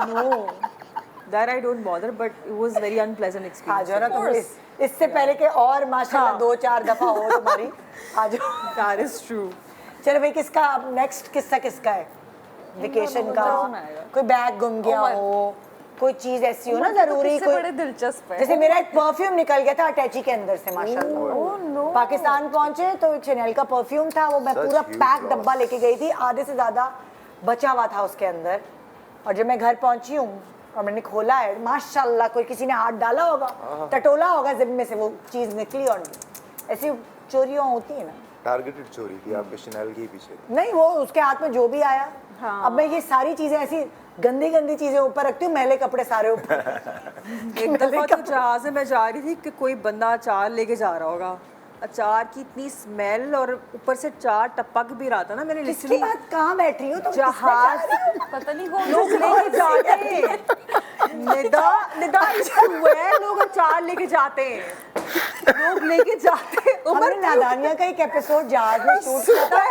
No that I don't bother, but it was very unpleasant experience. आ जाओ ना तुम इससे पहले के और माशाल्लाह 2-4 दफा हो तुम्हारी। आ जाओ। That is true. चलो भाई किसका अब नेक्स्ट किस्सा किसका है? वेकेशन का कोई बैग गुम गया हो, कोई चीज ऐसी हो ना जरूरी, कोई बड़े दिलचस्प है। जैसे मेरा एक परफ्यूम निकल गया था अटैची के अंदर से माशाल्लाह। पाकिस्तान पहुंचे तो एक शनेल का परफ्यूम था, वो मैं पूरा पैक डब्बा लेके गई थी, आधे से ज्यादा बचा हुआ था उसके अंदर। और जब मैं घर पहुंची हूँ और मैंने खोला है, माशाल्लाह कोई किसी ने हाथ डाला होगा, टटोला होगा, जिब में से वो चीज निकली। और ऐसी चोरियां होती है ना। टारगेटेड चोरी थी आपके शनेल के पीछे? नहीं वो उसके हाथ में जो भी आया। हाँ। अब मैं ये सारी चीजें ऐसी गंदी गंदी चीजें ऊपर रखती हूँ, मैले कपड़े सारे ऊपर। एक दफा तो जहाज से मैं जा रही थी कि कोई बंदा अचार लेके जा रहा होगा, अचार की इतनी स्मेल और ऊपर से चार टपक भी रहा था ना, मैंने किसकी बात कहाँ बैठ रही हो तुम? जहाज पता नहीं कौन लोग लेके जाते हैं, निदा है, लोग अचार लेके जाते हैं, लोग लेके जाते हैं। हमने नादानिया का एक एपिसोड जहाज में शूट किया था,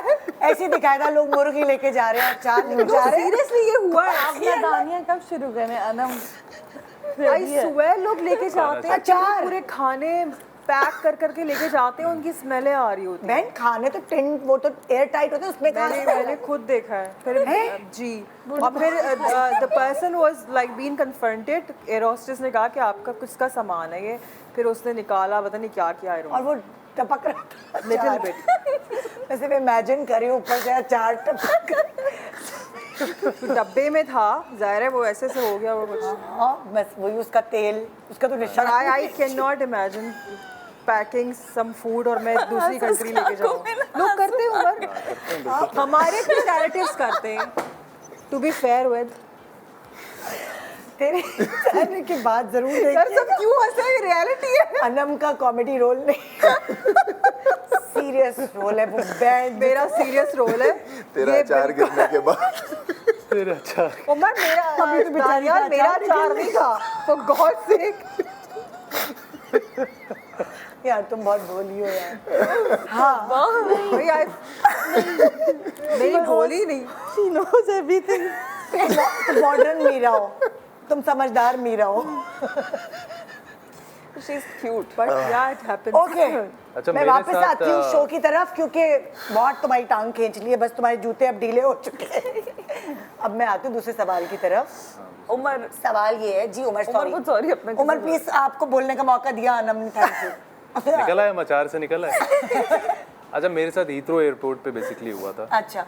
ऐसे दिखाया था लोग मुर्गी लेके जा रहे हैं, अचार लेके जा रहे हैं। सीरियसली ये हुआ है। आप नादानिया कब शुरू करें अनम? आई स्वेयर लोग लेके जाते हैं अचार, पूरे खाने पैक कर करके लेके जाते हैं, उनकी स्मेलें आ रही होती हैं। बहन खाने तो टिन वो तो एयर टाइट होते हैं, उसमें मैंने खुद देखा है। फिर जी और फिर the person was like being confronted, air hostess ने कहा कि आपका कुछ का सामान है ये, फिर उसने निकाला, पता नहीं क्या किया और वो टपक रहा था लिटिल बिट। वैसे मैं इमेजिन करी ऊपर से अचार टपक डब्बे में था, जाहिर है वो ऐसे से हो गया वो कुछ। हाँ बस वही उसका तेल, उसका तो निशान। I can not imagine packing some food और मैं दूसरी कंट्री लेके जाऊँ। लोग करते हैं उमर, हमारे कुछ नैरेटिव्स करते हैं। टू बी फेयर विद तेरे कहने की बात जरूर देखिए। सर सब क्यों हंसे, ये रियलिटी है। अनम का कॉमेडी रोल नहीं, सीरियस रोल है वो। बैंड मेरा सीरियस रोल है। तेरा अचार गिरने के बाद तेरा अचार उमर मेरा अचार नहीं था, फॉर गॉड सेक। यार तुम बहुत बोली हो यार। हाँ भाई नहीं बोली नहीं। She knows everything। तुम मॉडर्न मीरा हो, तुम समझदार मीरा हो। शी इज क्यूट बट या इट हैपेंस। ओके अच्छा, मैं मेरे वापस साथ, आती हूँ शो की तरफ, क्योंकि बहुत तुम्हारी टांग खींच ली है, बस तुम्हारे जूते अब ढीले हो चुके हैं। अब मैं आती हूँ दूसरे सवाल की तरफ। उमर, सवाल ये है जी, उमर सॉरी अपने उमर प्लीज आपको बोलने का मौका दिया अनम, थैंक यू। निकला है मचार से निकला है। अच्छा, मेरे साथ हीथ्रो एयरपोर्ट पे बेसिकली हुआ था अच्छा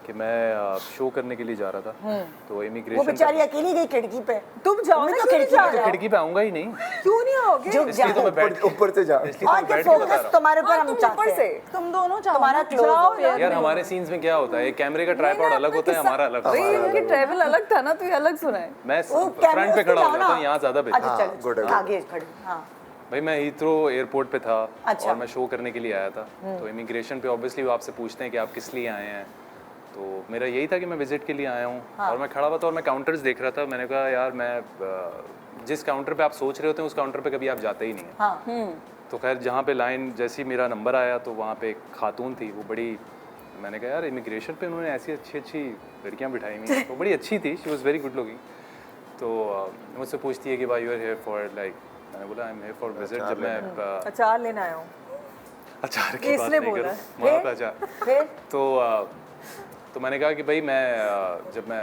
कि मैं शो करने के लिए जा रहा था, तो वो इमिग्रेशन बेचारी अकेली गई खिड़की पे। तुम जाओ ना, क्यों नहीं जा रहे हो? खिड़की पे आऊंगा ही नहीं, क्यों नहीं आओगे? झुक इसलिए तो जाओ मैं बैठ ऊपर से जा। इसलिए तो और मैं क्या बैठ के बता फोकस रहा तुम्हारे ऊपर हाँ, हम तुम चाहते ऊपर से हैं। तुम दोनों जाओ तुम्हारा ना। क्लोज हो हूँ। यार हमारे सीन्स में क्या होता है, कैमरे का ट्राइपॉड अलग होता है, हमारा अलग होता भाई है। उनकी ट्रैवल अलग था ना, तो ये अलग सुना है। मैं वो फ्रंट पे खड़ा हो जाओ जाता ना। हूँ, यहाँ ज्यादा बेहतर। अच्छा good, चलो good. आगे खड़ी। हाँ भाई मैं हीथ्रो एयरपोर्ट पे था अच्छा। और मैं शो करने के लिए आया था, तो इमिग्रेशन पे ऑब्वियसली वो आपसे पूछते हैं कि आप किस लिए आए हैं, तो मेरा यही था कि मैं विजिट के लिए आया हूँ। और मैं खड़ा हुआ था और मैं काउंटर्स देख रहा था, मैंने कहा यार मैं जिस काउंटर पे आप सोच रहे होते हैं उस काउंटर पे कभी आप जाते ही नहीं हैं। हाँ तो खैर जहाँ पे लाइन जैसी मेरा नंबर आया तो वहाँ पे एक खातून थी, वो बड़ी, मैंने कहा यार इमिग्रेशन पे उन्होंने ऐसी अच्छी अच्छी लड़कियाँ बिठाई हुई, वो बड़ी अच्छी थी, she was very good looking. तो मुझसे पूछती है कि भाई you are here for like, मैंने बोला I am here for visit. जब मैं अचार लेने आया हूँ। अचार की बात इसने नहीं बोला। करूँ, वहाँ पे अचार। फिर तो मैंने कहा कि भाई मैं जब मैं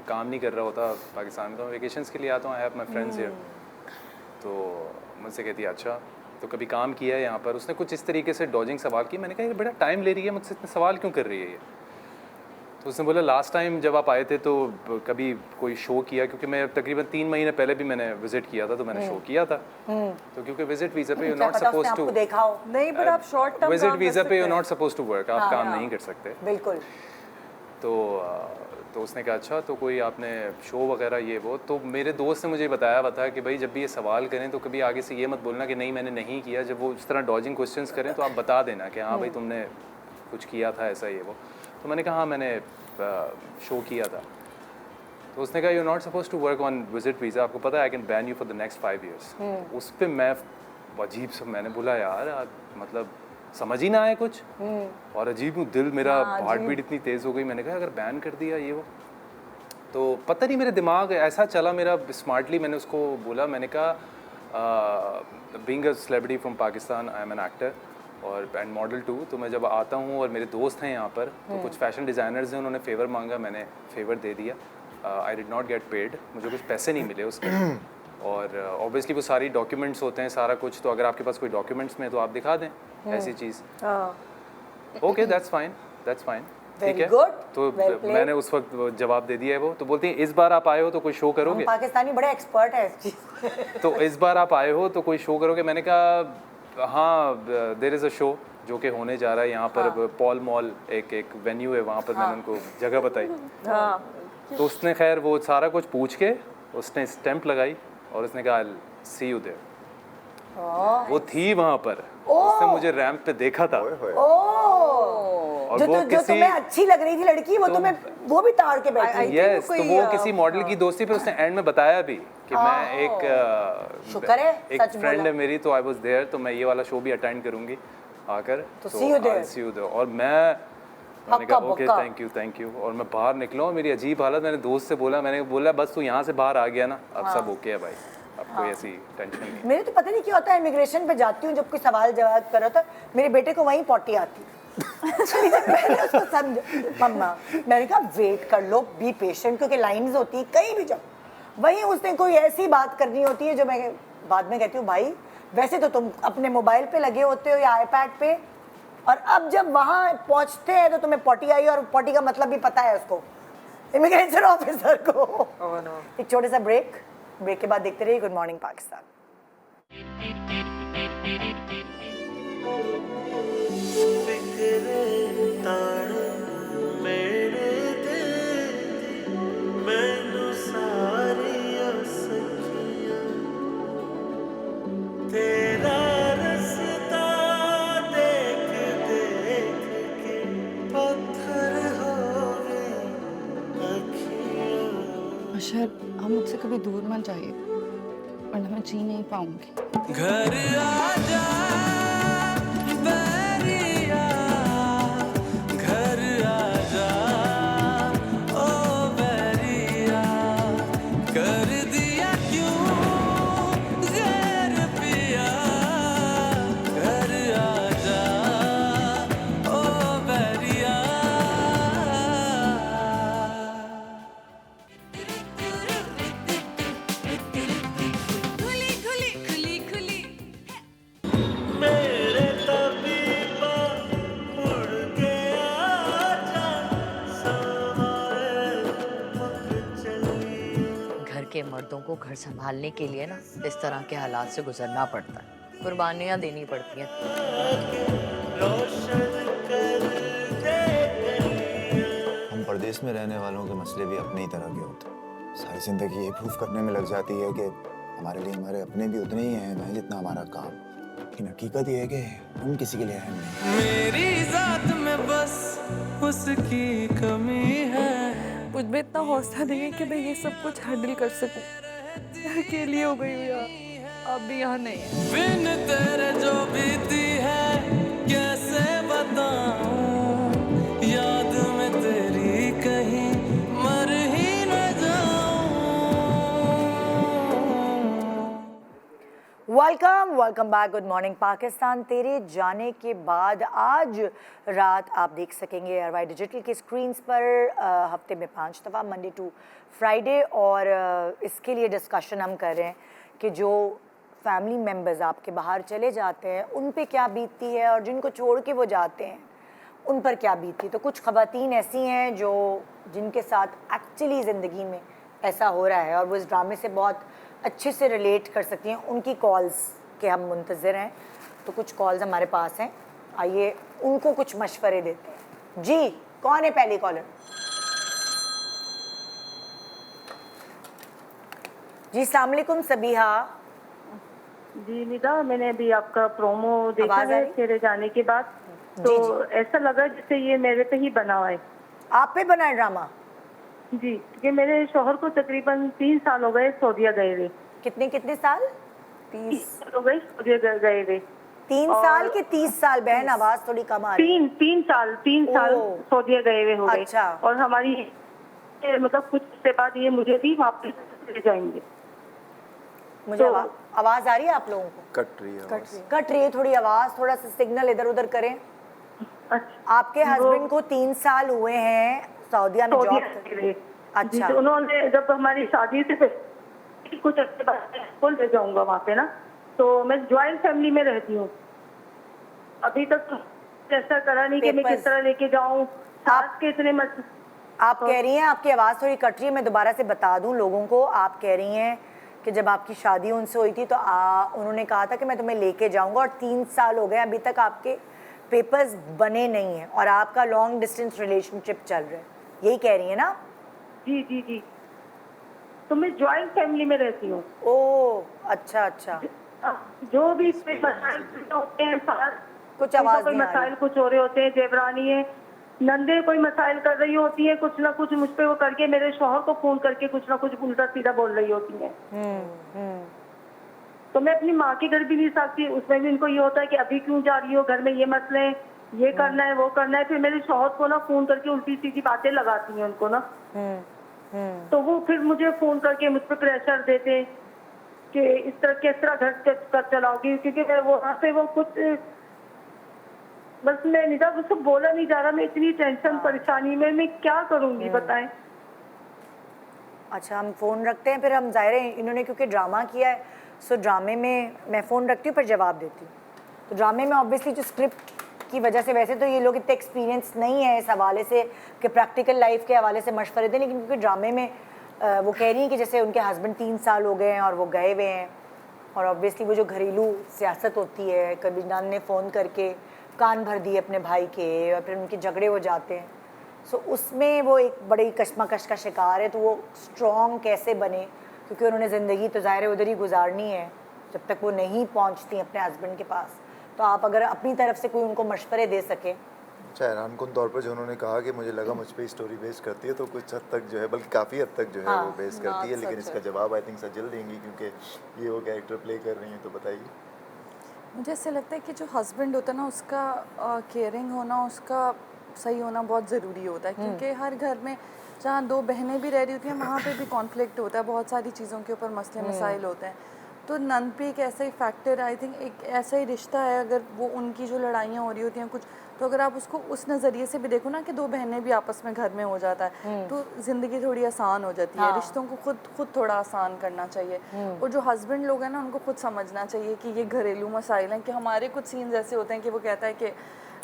काम नहीं कर रहा होता पाकिस्तान में, तो मैं वेकेशंस के लिए आता हूँ, I have my friends here. तो मुझसे कहती है अच्छा तो कभी काम किया है यहाँ पर। उसने कुछ इस तरीके से डॉजिंग सवाल की, मैंने कहा ये बड़ा टाइम ले रही है, मुझसे इतने सवाल क्यों कर रही है ये। तो उसने बोला लास्ट टाइम जब आप आए थे तो कभी कोई शो किया, क्योंकि मैं तकरीबन 3 महीने पहले भी मैंने विजिट किया था, तो मैंने शो किया था। तो क्योंकि विजिट वीज़ा पे यू नॉट सपोज टू, देखा हो नहीं बट आप शॉर्ट टर्म विजिट वीज़ा पे you not suppose to work, आप काम नहीं कर सकते। बिल्कुल। तो उसने कहा अच्छा तो कोई आपने शो वगैरह ये वो। तो मेरे दोस्त ने मुझे बताया हुआ था कि भाई जब भी ये सवाल करें तो कभी आगे से ये मत बोलना कि नहीं मैंने नहीं किया। जब वो इस तरह डॉजिंग क्वेश्चंस करें तो आप बता देना कि हाँ भाई तुमने कुछ किया था ऐसा ये वो। तो मैंने कहा हाँ मैंने शो किया था। तो उसने कहा you not suppose to work on visit visa, आपको पता है I can ban you for the next 5 years। उस पर मैं अजीब सा मैंने बोला यार मतलब समझ ही ना आए कुछ, और अजीब दिल मेरा हार्ट बीट इतनी तेज़ हो गई। मैंने कहा अगर बैन कर दिया ये वो, तो पता नहीं मेरे दिमाग ऐसा चला मेरा, स्मार्टली मैंने उसको बोला, मैंने कहा being a celebrity from Pakistan I am an actor और एंड मॉडल टू। तो मैं जब आता हूँ और मेरे दोस्त हैं यहाँ पर, तो कुछ फैशन डिज़ाइनर्स हैं, उन्होंने फेवर मांगा, मैंने फेवर दे दिया। I did not get paid, मुझे कुछ पैसे नहीं मिले उसके। और ऑब्वियसली वो सारी डॉक्यूमेंट्स होते हैं सारा कुछ, तो अगर आपके पास कोई डॉक्यूमेंट्स में तो आप दिखा दें ऐसी चीज़। ओके दैट्स फाइन ठीक है। तो मैंने उस वक्त जवाब दे दिया है वो। तो बोलती है इस बार आप आए हो तो कोई शो करोगे? पाकिस्तानी बड़े एक्सपर्ट है इस चीज़। तो इस बार आप आए हो तो कोई शो करोगे? मैंने कहा हाँ देयर इज़ अ शो जो कि होने जा रहा है यहाँ पर, पॉल मॉल एक वेन्यू है वहाँ पर। मैंने उनको जगह बताई। तो उसने खैर वो सारा कुछ पूछ के उसने स्टैंप लगाई और उसने कहा आई सी यू देयर। वो थी वहाँ पर, उसने मुझे रैंप पे देखा था। और जो तुम्हें अच्छी लग रही थी लड़की, वो तुम्हें वो भी ताड़ के बैठी। यस, तो वो किसी मॉडल की दोस्ती पे उसने एंड में बताया भी कि मैं एक फ्रेंड है मेरी, तो आई वाज देयर, तो मैं ये वाला शो भी अटेंड करूंगी आकर। तो सी यू देयर। और मैंने कहा ओके थैंक यू। और मैं बाहर निकला और मेरी अजीब हालत, मैंने दोस्त से बोला, मैंने बोला बस तू यहाँ से बाहर आ गया ना, अब सब ओके है भाई, अब कोई ऐसी टेंशन नहीं। मेरे तो पता नहीं क्या होता है, इमिग्रेशन पे जाती हूँ जब कोई सवाल जवाब कर रहा था, मेरे बेटे को वहीं पॉटी आती। मैंने उसको मम्मा मैंने कहा वेट कर लो, बी पेशेंट, क्योंकि लाइंस होती है कहीं भी जाओ। वहीं उसने कोई ऐसी बात करनी होती है जो मैं बाद में कहती हूँ भाई वैसे तो तुम अपने मोबाइल पे लगे होते हो या आईपैड पे, और अब जब वहाँ पहुँचते हैं तो तुम्हें पॉटी आई, और पॉटी का मतलब भी पता है उसको, इमिग्रेशन ऑफिसर को। एक छोटे सा ब्रेक के बाद देखते रहिए गुड मॉर्निंग पाकिस्तान। अशर आप मुझसे कभी दूर मत जाइए वरना मैं जी नहीं पाऊंगी। घर आजा बैरिया, घर आजा ओ बैरिया, कर दिया क्यों गैर के मर्दों को घर संभालने के लिए ना इस तरह के हालात से गुजरना पड़ता है, कुर्बानियाँ देनी पड़ती हैं। हम परदेश में रहने वालों के मसले भी अपनी ही तरह के होते हैं। सारी जिंदगी ये प्रूफ करने में लग जाती है कि हमारे लिए हमारे अपने भी उतने ही हैं जितना हमारा काम। लेकिन हकीकत ये है कि हम किसी के लिए अहम नहीं। मेरी जात में बस उसकी कमी है। मुझ में इतना हौसला नहीं है कि मैं ये सब कुछ हैंडल कर सकूं। अकेली हो गई हूँ यार, आप भी यहाँ नहीं है। बिन तेरे जो बीती है कैसे बताऊं, याद में तेरी कहीं मर ही न welcome back. Good morning Pakistan. तेरे जाने के बाद आज रात आप देख सकेंगे ARY डिजिटल के स्क्रीन्स पर हफ्ते में 5 दफ़ा, मंडे टू फ्राइडे। और इसके लिए डिस्कशन हम कर रहे हैं कि जो फैमिली मेम्बर्स आपके बाहर चले जाते हैं उन पे क्या बीतती है, और जिनको छोड़ के वो जाते हैं उन पर क्या बीतती है। तो कुछ ख़वातीन ऐसी हैं जो जिनके साथ एक्चुअली ज़िंदगी में ऐसा हो रहा है और वो इस ड्रामे से बहुत अच्छे से रिलेट कर सकती हैं। उनकी कॉल्स के हम मुंतज़िर हैं। तो कुछ कॉल्स हमारे पास हैं, आइए उनको कुछ मशवरे देते हैं। जी, कौन है पहली कॉलर? जी अस्सलाम वालेकुम सबीहा। जी निदा, मैंने अभी आपका प्रोमो देखा है तेरे जाने के बाद, तो ऐसा लगा जैसे ये मेरे पे ही बना हुआ है। आप पे बना है ड्रामा? जी, क्योंकि मेरे शोहर को तकरीबन 3 साल हो गए सऊदीया गए हुए। कितने साल? 30 साल हो गए सऊदीया गए हुए। 3 साल के 30 साल? बहन आवाज थोड़ी कम आ रही है। 3 साल सऊदीया गए हुए हो गए। अच्छा। और हमारी मतलब कुछ से बाद ये मुझे भी वापस ले जाएंगे। मुझे आवाज आ रही है आप लोगों को? कट रही है थोड़ी आवाज, थोड़ा सा सिग्नल इधर उधर करें। अच्छा। आपके हस्बैंड को 3 साल हुए हैं सऊदीया में जॉब करते? अच्छा। तो उन्होंने जब हमारी शादी से कुछ अच्छे बाद ले जाऊंगा वहाँ पे ना, तो मैं ज्वाइंट फैमिली में रहती हूँ। अभी तक ऐसा करा नहीं कि मैं किस तरह लेके जाऊँ। सास के इतने आप कह रही हैं, आपकी आवाज़ थोड़ी कट रही है, मैं दोबारा से बता दूं लोगों को। आप कह रही हैं कि जब आपकी शादी उनसे हुई थी तो उन्होंने कहा था कि मैं तुम्हें लेके जाऊंगा, और 3 साल हो गए अभी तक आपके पेपर्स बने नहीं हैं और आपका लॉन्ग डिस्टेंस रिलेशनशिप चल रहा है, यही कह रही है ना? जी जी जी। तो मैं ज्वाइंट फैमिली में रहती हूँ। ओह अच्छा अच्छा। जो भी मसाइल होते हैं, कुछ आवाज कोई मसाइल कुछ हो रहे होते हैं, देवरानी है, नंदे कोई मसाइल कर रही होती है, कुछ ना कुछ मुझ पे वो करके मेरे शौहर को फोन करके कुछ ना कुछ उल्टा सीधा बोल रही होती है। तो मैं अपनी माँ के घर भी नहीं सकती, उसमें भी इनको ये होता है कि अभी क्यों जा रही हो, घर में ये मसले हैं, ये करना है वो करना है। फिर मेरे शौहर को ना फोन करके उल्टी सीधी बातें लगाती हैं उनको ना। तो वो फिर मुझे फोन करके मुझ पर प्रेशर देते कि इस तरह किस तरह घर कर चलाओगी, क्योंकि मैं वो वहाँ पे वो कुछ बस मैं निदा उसको बोला नहीं जा रहा। मैं इतनी टेंशन परेशानी में मैं क्या करूँगी बताएं। अच्छा, हम फ़ोन रखते हैं, फिर हम ज़ाहिर है इन्होंने क्योंकि ड्रामा किया है, सो ड्रामे में मैं फ़ोन रखती हूँ फिर जवाब देती हूँ। तो ड्रामे में ऑब्वियसली जो स्क्रिप्ट की वजह से, वैसे तो ये लोग इतने एक्सपीरियंस नहीं है इस हवाले से कि प्रैक्टिकल लाइफ के हवाले से मशवरे दें, लेकिन क्योंकि ड्रामे में वो कह रही हैं कि जैसे उनके हस्बैंड 3 साल हो गए हैं और वो गए हुए हैं, और ऑब्वियसली वो जो घरेलू सियासत होती है, कभी नान ने फ़ोन करके कान भर दिए अपने भाई के और फिर उनके झगड़े हो जाते हैं। सो उसमें वो एक बड़ी कशमकश का शिकार है। तो वो स्ट्रॉन्ग कैसे बने, क्योंकि उन्होंने ज़िंदगी तो ज़ाहिर है उधर ही गुजारनी है जब तक वो नहीं पहुंचती अपने हस्बैंड के पास। तो आप अगर अपनी तरफ से कोई उनको मशवरे दे सकें। अच्छा, हैरानकुन तौर पर जो उन्होंने कहा कि मुझे लगा मुझ पे स्टोरी बेस करती है, तो कुछ हद तक जो है, बल्कि काफ़ी हद तक जो है वो बेस करती है, लेकिन इसका जवाब आई थिंक सजल देंगी क्योंकि ये वो कैरेक्टर प्ले कर रही हैं। तो बताइए। मुझे ऐसे लगता है कि जो हस्बैंड होता है ना, उसका केयरिंग होना, उसका सही होना बहुत ज़रूरी होता है, क्योंकि हर घर में जहाँ 2 बहनें भी रह रही होती हैं वहाँ पे भी कॉन्फ्लिक्ट होता है, बहुत सारी चीज़ों के ऊपर मसले मसाइल होते हैं। तो नंद पे एक ऐसा ही फैक्टर, आई थिंक एक ऐसा ही रिश्ता है, अगर वो उनकी जो लड़ाइयाँ हो रही होती हैं कुछ, तो अगर आप उसको उस नज़रिए से भी देखो ना कि 2 बहनें भी आपस में घर में हो जाता है, तो ज़िंदगी थोड़ी आसान हो जाती है। रिश्तों को खुद थोड़ा आसान करना चाहिए। और जो हस्बैंड लोग हैं ना, उनको खुद समझना चाहिए कि ये घरेलू मसाइल हैं, कि हमारे कुछ सीन्स ऐसे होते हैं कि वो कहता है कि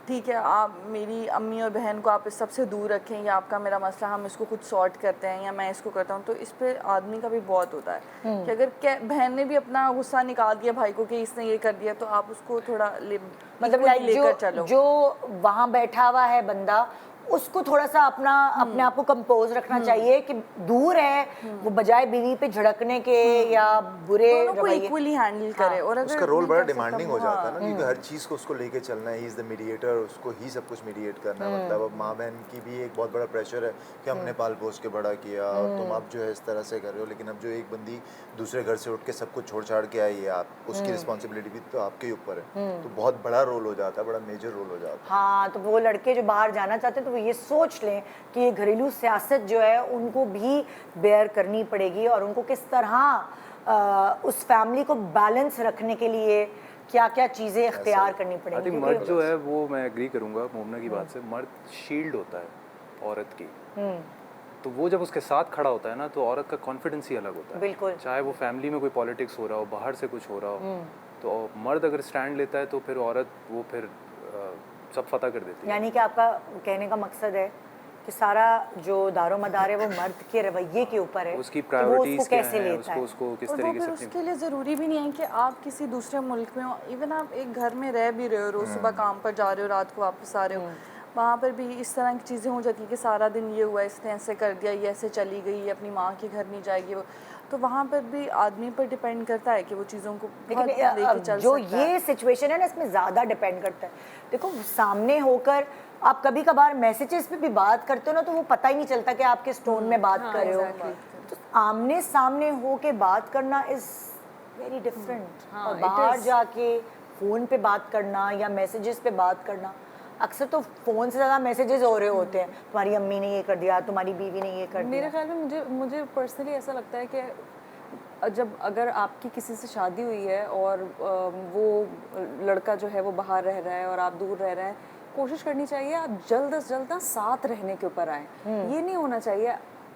ठीक है आप मेरी अम्मी और बहन को आप इस सबसे दूर रखें, या आपका मेरा मसला हम इसको खुद सॉर्ट करते हैं या मैं इसको करता हूँ, तो इस पे आदमी का भी बहुत होता है कि अगर बहन ने भी अपना गुस्सा निकाल दिया भाई को कि इसने ये कर दिया, तो आप उसको थोड़ा मतलब लेकर चलो। जो वहाँ बैठा हुआ है बंदा, उसको थोड़ा सा अपने आप को कंपोज रखना चाहिए कि दूर है वो, बजाय बीवी पे झड़कने के या बुरे रवैये, इक्वली हैंडल करे। और अगर उसका रोल बड़ा डिमांडिंग हो जाता है ना, क्योंकि हर चीज़ को उसको लेके चलना है, ही इज़ द मीडिएटर, उसको ही सब कुछ मीडिएट करना है। मतलब अब माँ बहन की भी एक बहुत बड़ा प्रेशर है कि हमने पाल पोस के बड़ा किया, तुम अब जो है इस तरह से कर रहे हो, लेकिन अब जो एक बंदी दूसरे घर से उठ के सब कुछ छोड़ छाड़ के आई है, आप उसकी रिस्पॉन्सिबिलिटी भी तो आपके ही ऊपर है, तो बहुत बड़ा रोल हो जाता है, बड़ा मेजर रोल हो जाता है। हाँ, तो वो लड़के जो बाहर जाना चाहते हैं तो वो ये सोच लें कि ये घरेलू सियासत जो है उनको भी बेयर करनी पड़ेगी, और उनको किस तरह उस फैमिली को बैलेंस रखने के लिए क्या क्या चीज़ें इख्तियार करनी पड़ेंगी। मर्द जो है वो, मैं एग्री करूँगा मोमना की बात से, मर्द शील्ड होता है औरत की, तो वो जब उसके साथ खड़ा होता है ना, तो औरत का कॉन्फिडेंस ही अलग होता है। बिल्कुल। चाहे वो फैमिली में कोई पॉलिटिक्स हो रहा हो, बाहर से कुछ हो रहा हो, तो मर्द अगर स्टैंड लेता है तो फिर औरत वो फिर सब फतह कर देती है। यानी कि आपका कहने का मकसद है कि सारा जो दारो मदार है वो मर्द के रवैये के ऊपर है, उसकी प्रायोरिटीज कैसे लेता है, उसको किस और तरीके वो से फिर उसके लिए ज़रूरी भी नहीं है कि आप किसी दूसरे मुल्क में हो, इवन आप एक घर में रह भी रहे हो, रोज़ सुबह काम पर जा रहे हो, रात को वापस आ रहे हो, वहाँ पर भी इस तरह की चीज़ें हो जाती हैं कि सारा दिन ये हुआ, इसने ऐसे कर दिया, ये ऐसे चली गई, ये अपनी माँ के घर नहीं जाएगी, वो तो वहाँ पर भी आदमी पर डिपेंड करता है कि वो चीज़ों को लेके चल जो ये सिचुएशन है ना, इसमें ज़्यादा डिपेंड करता है। देखो, सामने होकर आप कभी कभार मैसेजेस पे भी बात करते हो ना, तो वो पता ही नहीं चलता कि आप किस टोन में बात कर रहे हो। तो आमने सामने हो के बात करना इज़ वेरी डिफरेंट, और बाहर जाके फ़ोन पे बात करना या मैसेजेस पे बात करना, अक्सर तो फ़ोन से ज़्यादा मैसेजेस हो रहे होते हैं, तुम्हारी अम्मी ने ये कर दिया, तुम्हारी बीवी ने ये कर दिया। मेरे ख्याल में मुझे पर्सनली ऐसा लगता है कि जब अगर आपकी किसी से शादी हुई है और वो लड़का जो है वो बाहर रह रहा है और आप दूर रह रहे हैं, कोशिश करनी चाहिए आप जल्द से जल्द ना साथ रहने के ऊपर आए। ये नहीं होना चाहिए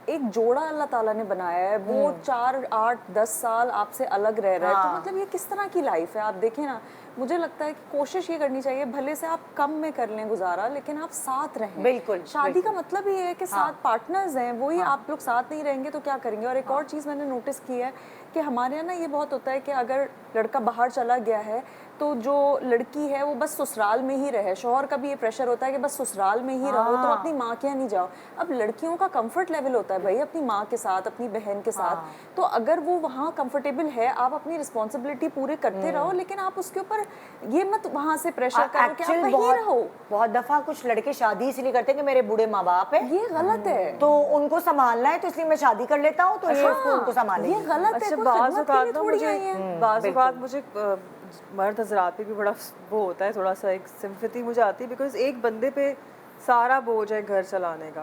एक जोड़ा अल्लाह ताला ने बनाया है, वो 4, 8, 10 साल आपसे अलग रह रहा है, तो मतलब ये किस तरह की लाइफ है। आप देखें ना, मुझे लगता है कि कोशिश ये करनी चाहिए, भले से आप कम में कर लें गुजारा, लेकिन आप साथ रहें। बिल्कुल। शादी का मतलब ये है कि साथ पार्टनर्स हैं, वही आप लोग साथ नहीं रहेंगे तो क्या करेंगे। और एक और चीज़ मैंने नोटिस की है कि हमारे यहाँ ना ये बहुत होता है कि अगर लड़का बाहर चला गया है तो जो लड़की है वो बस ससुराल में ही रहे। शौहर का भी ये प्रेशर होता है कि बस ससुराल में ही रहो, तो अपनी माँ के यहाँ नहीं जाओ। अब लड़कियों का कंफर्ट लेवल होता है भाई अपनी माँ के साथ, अपनी बहन के साथ, तो अगर वो वहाँ कंफर्टेबल है, आप अपनी रिस्पॉन्सिबिलिटी पूरे करते रहो, लेकिन आप उसके ऊपर ये मत वहाँ से प्रेशर करो कि आप वहीं रहो। बहुत दफा कुछ लड़के शादी इसलिए करते हैं कि मेरे बूढ़े माँ बाप है, ये गलत है, तो उनको संभालना है, तो इसलिए मैं शादी कर लेता हूँ, तो ये उनको संभालेंगे। ये गलत है। बाज़ औक़ात मुझे मर्द हजरात पे भी बड़ा वो होता है, थोड़ा सा एक सिंपैथी मुझे आती है, बिकॉज एक बंदे पे सारा बोझ है घर चलाने का।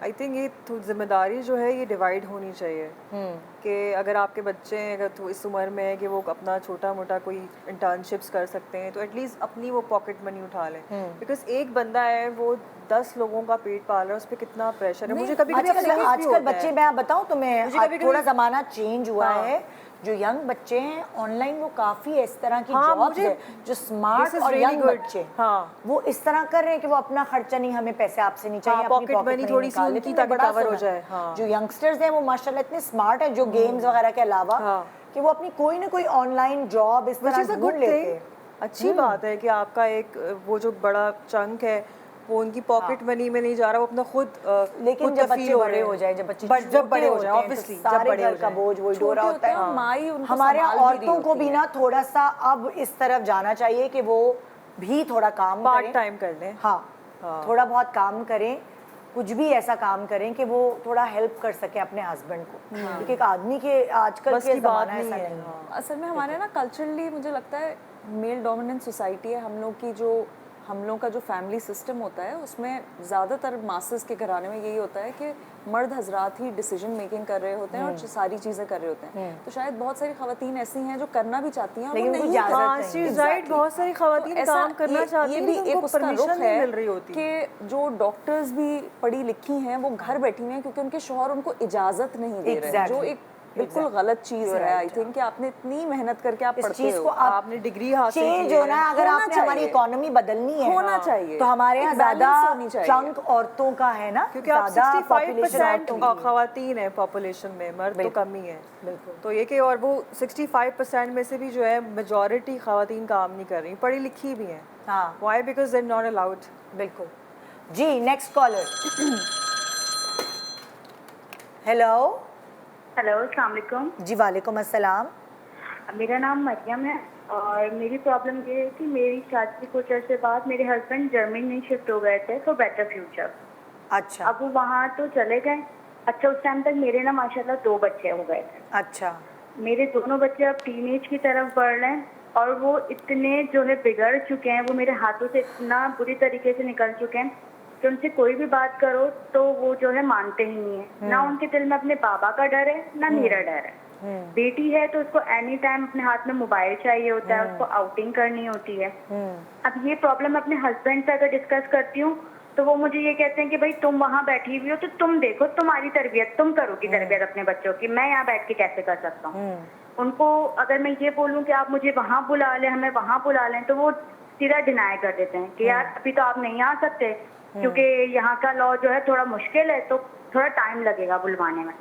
आई थिंक ये जिम्मेदारी जो है ये डिवाइड होनी चाहिए कि अगर आपके बच्चे हैं, अगर तो इस उम्र में है कि वो अपना छोटा मोटा कोई इंटर्नशिप्स कर सकते हैं, तो एटलीस्ट अपनी वो पॉकेट मनी उठा लें, बिकॉज एक बंदा है वो 10 लोगों का पेट पाल रहा है, उस पर कितना प्रेशर है। मुझे कभी आजकल बच्चे, मैं बताऊँ तुम्हें, थोड़ा ज़माना चेंज हुआ है, जो यंग बच्चे हैं ऑनलाइन वो काफ़ी इस तरह की जॉब्स है, जो स्मार्ट और यंग बच्चे वो इस तरह कर रहे हैं कि वो अपना खर्चा नहीं, हमें पैसे आपसे नहीं चाहिए, पॉकेट मनी थोड़ी सी उनकी ताकि कवर हो जाए। जो यंगस्टर्स हैं वो माशाल्लाह इतने स्मार्ट है, जो गेम्स वगैरह के अलावा कि वो अपनी कोई ना कोई ऑनलाइन जॉब इस तरह ढूंढ लेते हैं। अच्छी बात है कि आपका एक वो जो बड़ा चंक है वो उनकी पॉकेट मनी में नहीं जा रहा, वो अपना खुद, लेकिन जब बच्चे बड़े हो जाए, जब बड़े हो जाए, ऑब्वियसली जब बड़े हो जाए, बोझ वही डोरा होता है। हमारे औरतों को भी ना थोड़ा सा अब इस तरफ जाना चाहिए कि वो भी थोड़ा काम पार्ट टाइम कर लें। थोड़ा बहुत काम करें, कुछ भी ऐसा काम करें कि वो थोड़ा हेल्प कर सके अपने हस्बैंड को, क्योंकि एक आदमी के आजकल के ज़माना ऐसा नहीं है। असल में हमारे ना कल्चरली मुझे लगता है मेल डोमिनेंट सोसाइटी है, हम लोग का जो फैमिली सिस्टम होता है उसमें ज़्यादातर मास्टर्स के घराने में यही होता है कि मर्द हजरात ही डिसीजन मेकिंग कर रहे होते हैं और सारी चीज़ें कर रहे होते हैं। तो शायद बहुत सारी खवातीन ऐसी हैं जो करना भी चाहती हैं, लेकिन बहुत सारी खवातीन काम करना चाहती हैं, ये भी एक उसका रुख है मिल रही होती कि जो डॉक्टर्स भी पढ़ी लिखी हैं वो घर बैठी हुई हैं क्योंकि उनके शौहर उनको इजाज़त नहीं दे रहे हैं। जो एक बिल्कुल गलत चीज़ है। आई थिंक कि आपने इतनी मेहनत करके आप इस पढ़ते चीज हो, को आपने डिग्री हासिल चेंज की है, होना है। अगर होना आपने हमारी चाहिए। इकोनॉमी बदलनी है होना चाहिए। तो हमारे यहाँ एक balance ज्यादा होनी चाहिए। चंक औरतों का है ना, क्योंकि आप ज्यादा 65% population खवातीन है पॉपुलेशन में, मर्द तो बिल्कुल। कम ही है। बिल्कुल। तो ये कि और वो 65% में से भी जो है मेजॉरिटी खवातीन काम नहीं कर रही, पढ़ी लिखी भी हैं। हाँ, why? Because they are not allowed. बिल्कुल जी। Next caller. हेलो। हेलो, अस्सलाम वालेकुम। जी वालेकुम अस्सलाम। मेरा नाम मरियम है और मेरी प्रॉब्लम ये है कि मेरी शादी कुछ अर्से बाद मेरे हस्बैंड जर्मनी शिफ्ट हो गए थे फॉर बेटर फ्यूचर। अच्छा। अब वो वहाँ तो चले गए। अच्छा, उस टाइम तक मेरे ना माशाल्लाह 2 बच्चे हो गए थे। अच्छा। मेरे दोनों बच्चे अब टीनेज की तरफ बढ़ रहे हैं और वो इतने जो है बिगड़ चुके हैं, वो मेरे हाथों से इतना बुरी तरीके से निकल चुके हैं कि उनसे कोई भी बात करो तो वो जो है मानते ही नहीं है। ना उनके दिल में अपने बाबा का डर है ना मेरा डर है। बेटी है तो उसको एनी टाइम अपने हाथ में मोबाइल चाहिए होता है, उसको आउटिंग करनी होती है। अब ये प्रॉब्लम अपने हस्बैंड से अगर डिस्कस करती हूँ तो वो मुझे ये कहते हैं कि भाई तुम वहाँ बैठी हुई हो तो तुम देखो, तुम्हारी तरबियत तुम करोगी, तरबियत अपने बच्चों की, मैं यहाँ बैठ के कैसे कर सकता हूँ। उनको अगर मैं ये बोलूँ कि आप मुझे वहाँ बुला लें, हमें वहाँ बुला लें, तो वो सीधा डिनाई कर देते हैं कि यार अभी तो आप नहीं आ सकते क्योंकि यहाँ का लॉ जो है थोड़ा मुश्किल है, तो थोड़ा टाइम लगेगा बुलवाने में।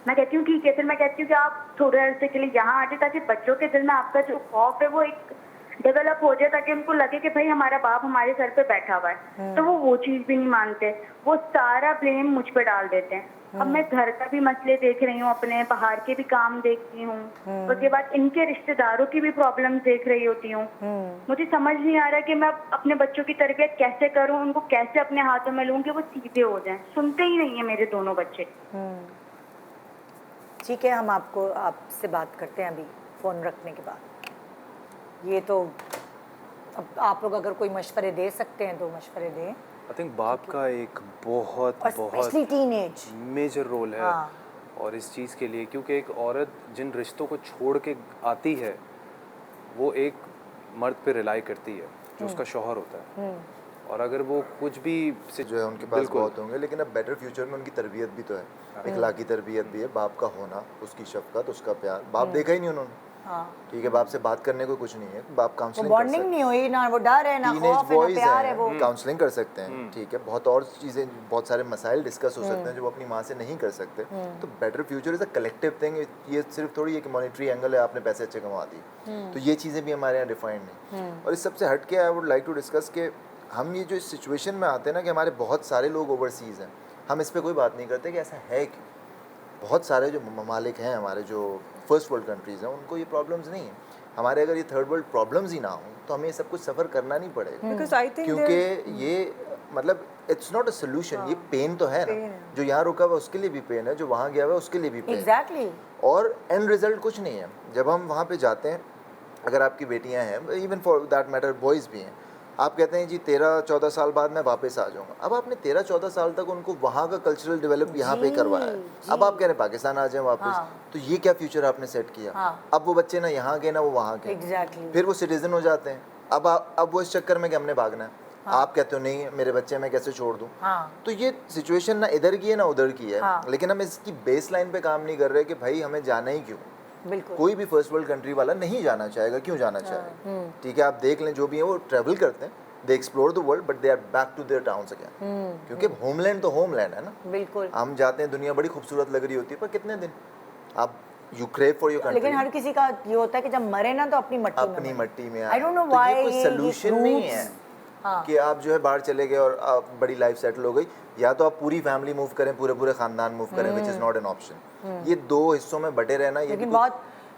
मैं कहती हूँ ठीक है, फिर मैं कहती हूँ कि आप थोड़े अरसे के लिए यहाँ आ जाए ताकि बच्चों के दिल में आपका जो खौफ है वो एक डेवलप हो जाए, ताकि उनको लगे कि भाई हमारा बाप हमारे सर पे बैठा हुआ है। तो वो चीज़ भी नहीं मानते, वो सारा ब्लेम मुझ पे डाल देते हैं। अब मैं घर का भी मसले देख रही हूँ, अपने बाहर के भी काम देखती हूँ, उसके बाद इनके रिश्तेदारों की भी प्रॉब्लम देख रही होती हूँ। मुझे समझ नहीं आ रहा कि मैं अपने बच्चों की तरबियत कैसे करूँ, उनको कैसे अपने हाथों में लूँ कि वो सीधे हो जाएं। सुनते ही नहीं है मेरे दोनों बच्चे। ठीक है, हम आपसे बात करते हैं अभी फ़ोन रखने के बाद। ये तो अब आप लोग अगर कोई मशवरे दे सकते हैं तो मशवरे दें। आई थिंक बाप का एक बहुत स्पेशली टीनेज मेजर रोल है। और इस चीज़ के लिए, क्योंकि एक औरत जिन रिश्तों को छोड़ के आती है वो एक मर्द पे रिलाई करती है जो उसका शौहर होता है। और अगर वो कुछ भी जो है उनके पास बहुत होंगे, लेकिन अब बेटर फ्यूचर में उनकी तरबियत भी तो है, इखलाकी तरबियत भी है, बाप का होना, उसकी शफकत, उसका प्यार। बाप देखा ही नहीं उन्होंने, ठीक है, बाप से बात करने को कुछ नहीं है, बाप काउंसलिंग बॉन्डिंग नहीं हुई ना, वो डर है ना खौफ है ना प्यार है, वो काउंसलिंग कर सकते हैं, ठीक है, बहुत और चीज़ें, बहुत सारे मसाइल डिस्कस हो सकते हैं जो वो अपनी माँ से नहीं कर सकते। तो better future is a collective thing. ये सिर्फ थोड़ी एक मॉनेटरी एंगल है, आपने पैसे अच्छे कमा दिए, तो ये चीज़ें भी हमारे यहाँ डिफाइंड नहीं। और इस सबसे हट के I would like to discuss के हम ये जो इस सिचुएशन में आते हैं ना कि हमारे बहुत सारे लोग ओवरसीज़ हैं, हम इस पर कोई बात नहीं करते कि ऐसा है कि बहुत सारे जो ममालिक हैं हमारे, जो फर्स्ट वर्ल्ड कंट्रीज़ हैं, उनको ये प्रॉब्लम्स नहीं हैं। हमारे अगर ये थर्ड वर्ल्ड प्रॉब्लम्स ही ना हो तो हमें ये सब कुछ सफ़र करना नहीं पड़ेगा, क्योंकि ये मतलब इट्स नॉट अ सोल्यूशन। ये पेन तो है ना, जो यहाँ रुका हुआ उसके लिए भी पेन है, जो वहाँ गया हुआ उसके लिए भी पेन exactly. और एंड रिजल्ट कुछ नहीं है। जब हम वहाँ पे जाते हैं, अगर आपकी बेटियाँ हैं, even for that matter boys भी हैं, आप कहते हैं जी 13-14 साल बाद मैं वापस आ जाऊँगा। अब आपने 13-14 साल तक उनको वहाँ का कल्चरल डेवलप यहाँ पे करवाया है, अब आप कह रहे हैं पाकिस्तान आ जाएं वापस, तो ये क्या फ्यूचर आपने सेट किया? अब वो बच्चे ना यहाँ गए ना वो वहाँ गए, फिर वो सिटीजन हो जाते हैं। अब वो इस चक्कर में कि हमने भागना है, आप कहते हो नहीं मेरे बच्चे मैं कैसे छोड़ दूँ। तो ये सिचुएशन ना इधर की है ना उधर की है, लेकिन हम इसकी बेस लाइन पे काम नहीं कर रहे कि भाई हमें जाना ही क्यों। कोई भी फर्स्ट वर्ल्ड कंट्री वाला नहीं जाना चाहेगा, क्यों जाना चाहेगा? ठीक है, आप देख लें जो भी है वो ट्रैवल करते हैं, they explore the world, but they are back to their towns again, क्योंकि होमलैंड तो होमलैंड है ना। बिल्कुल, हम जाते हैं, दुनिया बड़ी खूबसूरत लग रही होती है, पर कितने दिन आप you crave for your country. लेकिन हर किसी का ये होता है कि जब मरे ना तो अपनी मट्टी में आई डोंट नो व्हाई कोई सोल्यूशन नहीं है कि आप जो है बाहर चले गए और आप बड़ी लाइफ सेटल हो गई, या तो आप पूरी फैमिली मूव करें, पूरे खानदान मूव करें, which is not an option. ये दो हिस्सों में बटे रहना, ये लेकिन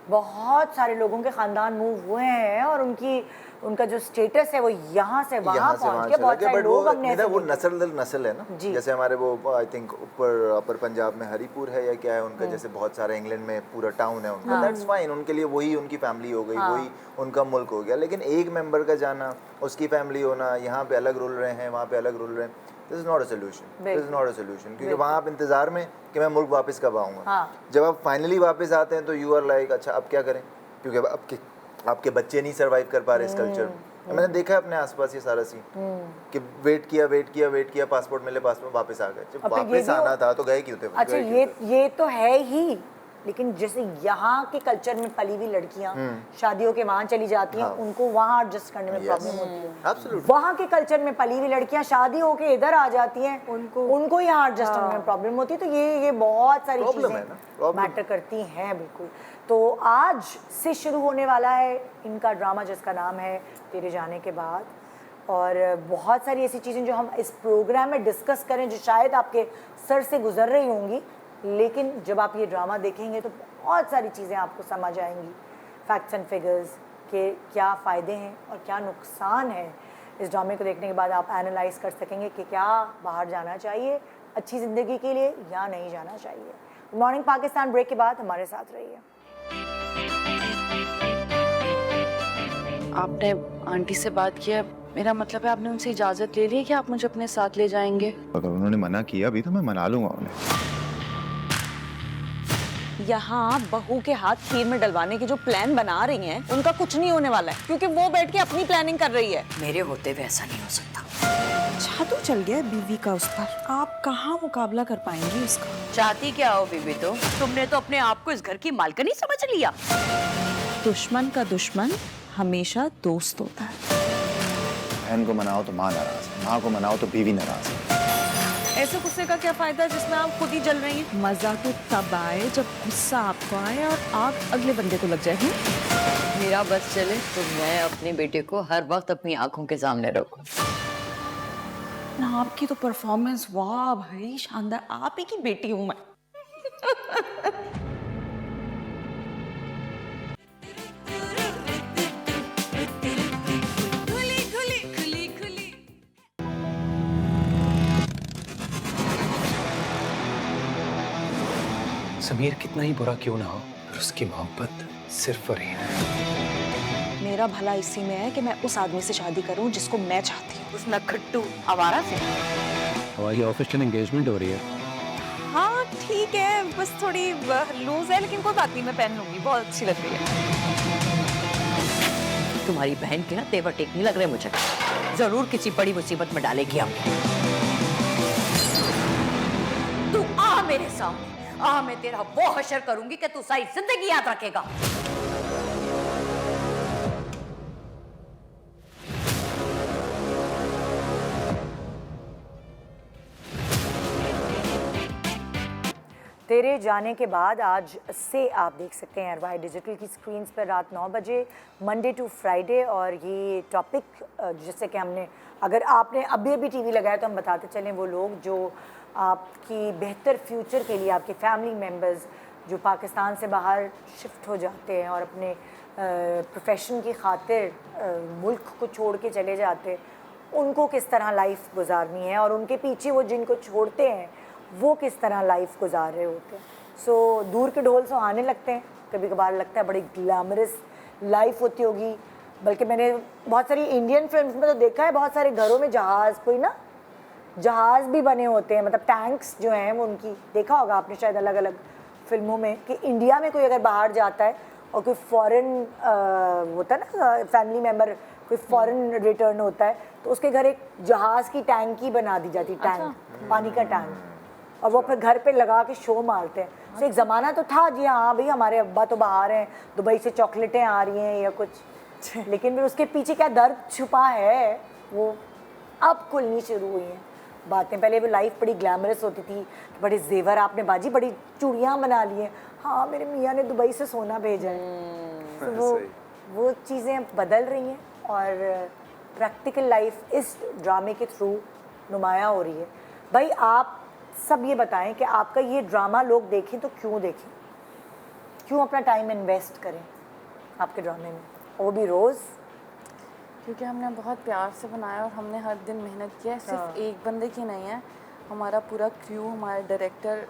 बहुत सारे लोगों के खानदान मूव हुए हैं और उनका जो स्टेटस है वो यहाँ से वहाँ पहुँच के बहुत सारे लोग हमने वो नस्ल है ना, जैसे हमारे वो आई थिंक ऊपर अपर पंजाब में हरीपुर है या क्या है उनका, जैसे बहुत सारे इंग्लैंड में पूरा टाउन है उनका, दैट्स फाइन, उनके लिए वही उनकी फैमिली हो गई, वही उनका मुल्क हो गया। लेकिन एक मेंबर का जाना, उसकी फैमिली होना, यहाँ पे अलग रुल रहे हैं, वहाँ पे अलग रुल रहे हैं, this is not a solution, this is not a solution. क्योंकि वहाँ आप इंतजार में कि मैं मुल्क वापस कब आऊँगा, जब आप फाइनली वापस आते हैं तो यू आर लाइक अच्छा अब क्या करें, क्योंकि आपके बच्चे नहीं सर्वाइव कर पा रहे इस कल्चर में। मैंने देखा है अपने आसपास ये सारा सीन कि वेट किया, पासपोर्ट मिले, पासपोर्ट वापस आ गए, जब वापस आना था तो गए क्यों थे? अच्छा, ये तो है ही लेकिन जैसे यहाँ के कल्चर में पली हुई लड़कियाँ शादियों के वहाँ चली जाती हैं, उनको वहाँ एडजस्ट करने में प्रॉब्लम होती है। वहाँ के कल्चर में पली हुई लड़कियाँ शादी होके इधर आ जाती हैं, उनको यहाँ एडजस्ट करने में प्रॉब्लम होती है। तो ये बहुत सारी चीज़ें मैटर करती हैं बिल्कुल। तो आज से शुरू होने वाला है इनका ड्रामा जिसका नाम है तेरे जाने के बाद, और बहुत सारी ऐसी चीज़ें जो हम इस प्रोग्राम में डिस्कस करें जो शायद आपके सर से गुजर रही होंगी, लेकिन जब आप ये ड्रामा देखेंगे तो बहुत सारी चीज़ें आपको समझ आएंगी, फैक्ट्स एंड फिगर्स के क्या फ़ायदे हैं और क्या नुकसान है। इस ड्रामे को देखने के बाद आप एनालाइज कर सकेंगे कि क्या बाहर जाना चाहिए अच्छी ज़िंदगी के लिए या नहीं जाना चाहिए। गुड मॉर्निंग पाकिस्तान ब्रेक के बाद हमारे साथ रहिए। आपने आंटी से बात किया, मेरा मतलब है आपने उनसे इजाज़त ले ली कि आप मुझे अपने साथ ले जाएंगे? अगर उन्होंने मना किया अभी तो मैं मना लूंगा उन्हें। यहाँ बहू के हाथ खीर में डलवाने की जो प्लान बना रही हैं, उनका कुछ नहीं होने वाला है, क्योंकि वो बैठ के अपनी प्लानिंग कर रही है। मेरे होते हुए ऐसा नहीं हो सकता। जादू चल गया बीवी का उस पर, आप कहाँ मुकाबला कर पाएंगी उसका। चाहती क्या हो बीबी? तो तुमने तो अपने आप को इस घर की मालकिन समझ लिया। दुश्मन का दुश्मन हमेशा दोस्त होता है। बहन को मनाओ तो माँ नाराज है, माँ को मनाओ तो बीवी नाराज है। ऐसे गुस्से का क्या फायदा जिसमें आप खुद ही जल रही हैं? मजा तो तब आए जब गुस्सा आपको आए और आग अगले बंदे को लग जाए। मेरा बस चले तो मैं अपने बेटे को हर वक्त अपनी आंखों के सामने रखूं। आपकी तो परफॉर्मेंस वाह भाई शानदार, आप ही की बेटी हूं मैं। समीर कितना ही बुरा क्यों ना हो, पर उसकी मोहब्बत सिर्फ और है। मेरा भला इसी में है कि मैं उस आदमी से शादी करूं जिसको मैं चाहती हूँ। उस नखट्टू आवारा से। हमारी ऑफिशियल एंगेजमेंट हो रही है। हाँ ठीक है, बस थोड़ी लूज है लेकिन कोई बात नहीं, मैं पहन लूंगी, बहुत अच्छी लग रही है। तुम्हारी बहन के ना तेवर टेक नहीं लग रहे मुझे, जरूर किसी बड़ी मुसीबत में डालेगी हम। तू आ मेरे सामने, आ मैं तेरा वो हशर करूंगी कि तू सारी जिंदगी याद रखेगा। तेरे जाने के बाद आज से आप देख सकते हैं RY डिजिटल की स्क्रीन्स पर रात 9 बजे मंडे टू फ्राइडे। और ये टॉपिक जैसे कि हमने, अगर आपने अभी टीवी लगाया तो हम बताते चलें, वो लोग जो आपकी बेहतर फ्यूचर के लिए, आपके फैमिली मेम्बर्स जो पाकिस्तान से बाहर शिफ्ट हो जाते हैं और अपने प्रोफेशन की खातिर मुल्क को छोड़ के चले जाते हैं, उनको किस तरह लाइफ गुजारनी है और उनके पीछे वो जिनको छोड़ते हैं वो किस तरह लाइफ गुजार रहे होते हैं। सो दूर के ढोल सुहाने लगते हैं, कभी कभार लगता है बड़ी ग्लैमरस लाइफ होती होगी। बल्कि मैंने बहुत सारी इंडियन फिल्म्स में तो देखा है, बहुत सारे घरों में जहाज़, कोई ना जहाज़ भी बने होते हैं, मतलब टैंक्स जो हैं वो उनकी, देखा होगा आपने शायद अलग अलग फिल्मों में, कि इंडिया में कोई अगर बाहर जाता है और कोई फॉरेन होता है ना फैमिली मेम्बर, कोई फॉरेन रिटर्न होता है तो उसके घर एक जहाज़ की टैंकी बना दी जाती, टैंक, पानी का टैंक, और वो फिर घर पे लगा के शो मारते हैं। तो एक ज़माना तो था जी हाँ भाई हमारे अब्बा तो बाहर हैं, दुबई से चॉकलेटें आ रही हैं या कुछ, लेकिन फिर उसके पीछे क्या दर्द छुपा है वो अब खुलनी शुरू हुई हैं बातें। पहले वो लाइफ बड़ी ग्लैमरस होती थी, बड़े जेवर आपने बाजी, बड़ी चूड़ियाँ बना ली हैं, हाँ मेरे मियाँ ने दुबई से सोना भेजा है। तो वो चीज़ें बदल रही हैं और प्रैक्टिकल लाइफ इस ड्रामे के थ्रू नुमायाँ हो रही है। भाई आप सब ये बताएं कि आपका ये ड्रामा लोग देखें तो क्यों देखें, क्यों अपना टाइम इन्वेस्ट करें आपके ड्रामे में, वो भी रोज़? क्योंकि हमने बहुत प्यार से बनाया और हमने हर दिन मेहनत किया है। सिर्फ एक बंदे की नहीं है, हमारा पूरा क्रू, हमारे डायरेक्टर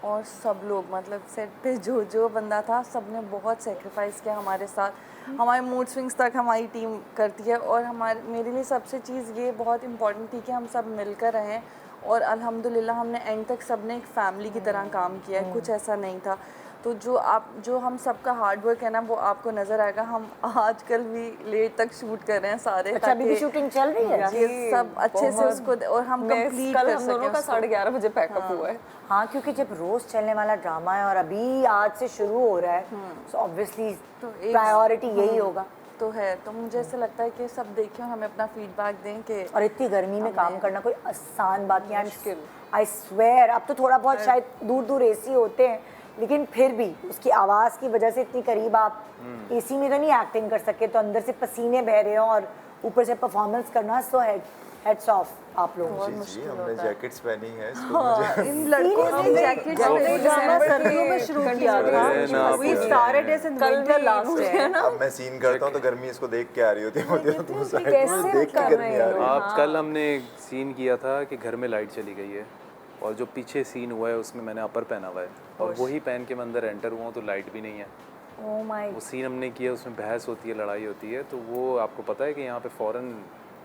और सब लोग, मतलब सेट पे जो बंदा था सब ने बहुत सेक्रीफाइस किया हमारे साथ। हमारे मूड स्विंग्स तक हमारी टीम करती है और मेरे लिए सबसे चीज़ ये बहुत इम्पॉर्टेंट थी कि हम सब मिलकर रहें और अल्हम्दुलिल्लाह हमने एंड तक सब ने एक फैमिली की तरह काम किया है, कुछ ऐसा नहीं था। तो जो हम सबका हार्ड वर्क है ना वो आपको नजर आएगा। हम आजकल भी लेट तक शूट कर रहे हैं सारे। अच्छा, अभी भी शूटिंग चल रही है? ये सब अच्छे से उसको और हम कंप्लीट कर सकें। दोनों का 11:30 बजे पैकअप हुआ है। हाँ, क्योंकि जब रोज चलने वाला ड्रामा है और अभी आज से शुरू हो रहा है, तो ऑब्वियसली प्रायोरिटी यही होगा। तो है, तो मुझे ऐसा लगता है कि सब देखें और हमें अपना फीडबैक दें कि और इतनी गर्मी में काम करना कोई आसान बात नहीं है। आई स्वेयर, अब तो थोड़ा बहुत शायद दूर दूर एसी होते हैं, लेकिन फिर भी उसकी आवाज़ की वजह से इतनी करीब आप एसी में तो नहीं एक्टिंग कर सके, तो अंदर से पसीने बह रहे हो और ऊपर से परफॉर्मेंस करना। सो हेड्स ऑफ आप लोगों को। जी, हमने जैकेट्स पहनी है इन लड़कों ने जैकेट सर्दियों में शुरू किया था। We started this in winter last year. अब मैं सीन करता हूँ तो गर्मी इसको देख के आ रही होती है, तो साइड में देख के गर्मी आ रही है। आप कल हमने एक सीन किया था कि घर में लाइट चली गई है और जो पीछे सीन हुआ है उसमें मैंने अपर पहना हुआ है और वही पहन के मैं अंदर एंटर हुआ हूँ तो लाइट भी नहीं है। ओह माय, वो सीन हमने किया, उसमें बहस होती है, लड़ाई होती है, तो वो आपको पता है कि यहाँ पे फॉरेन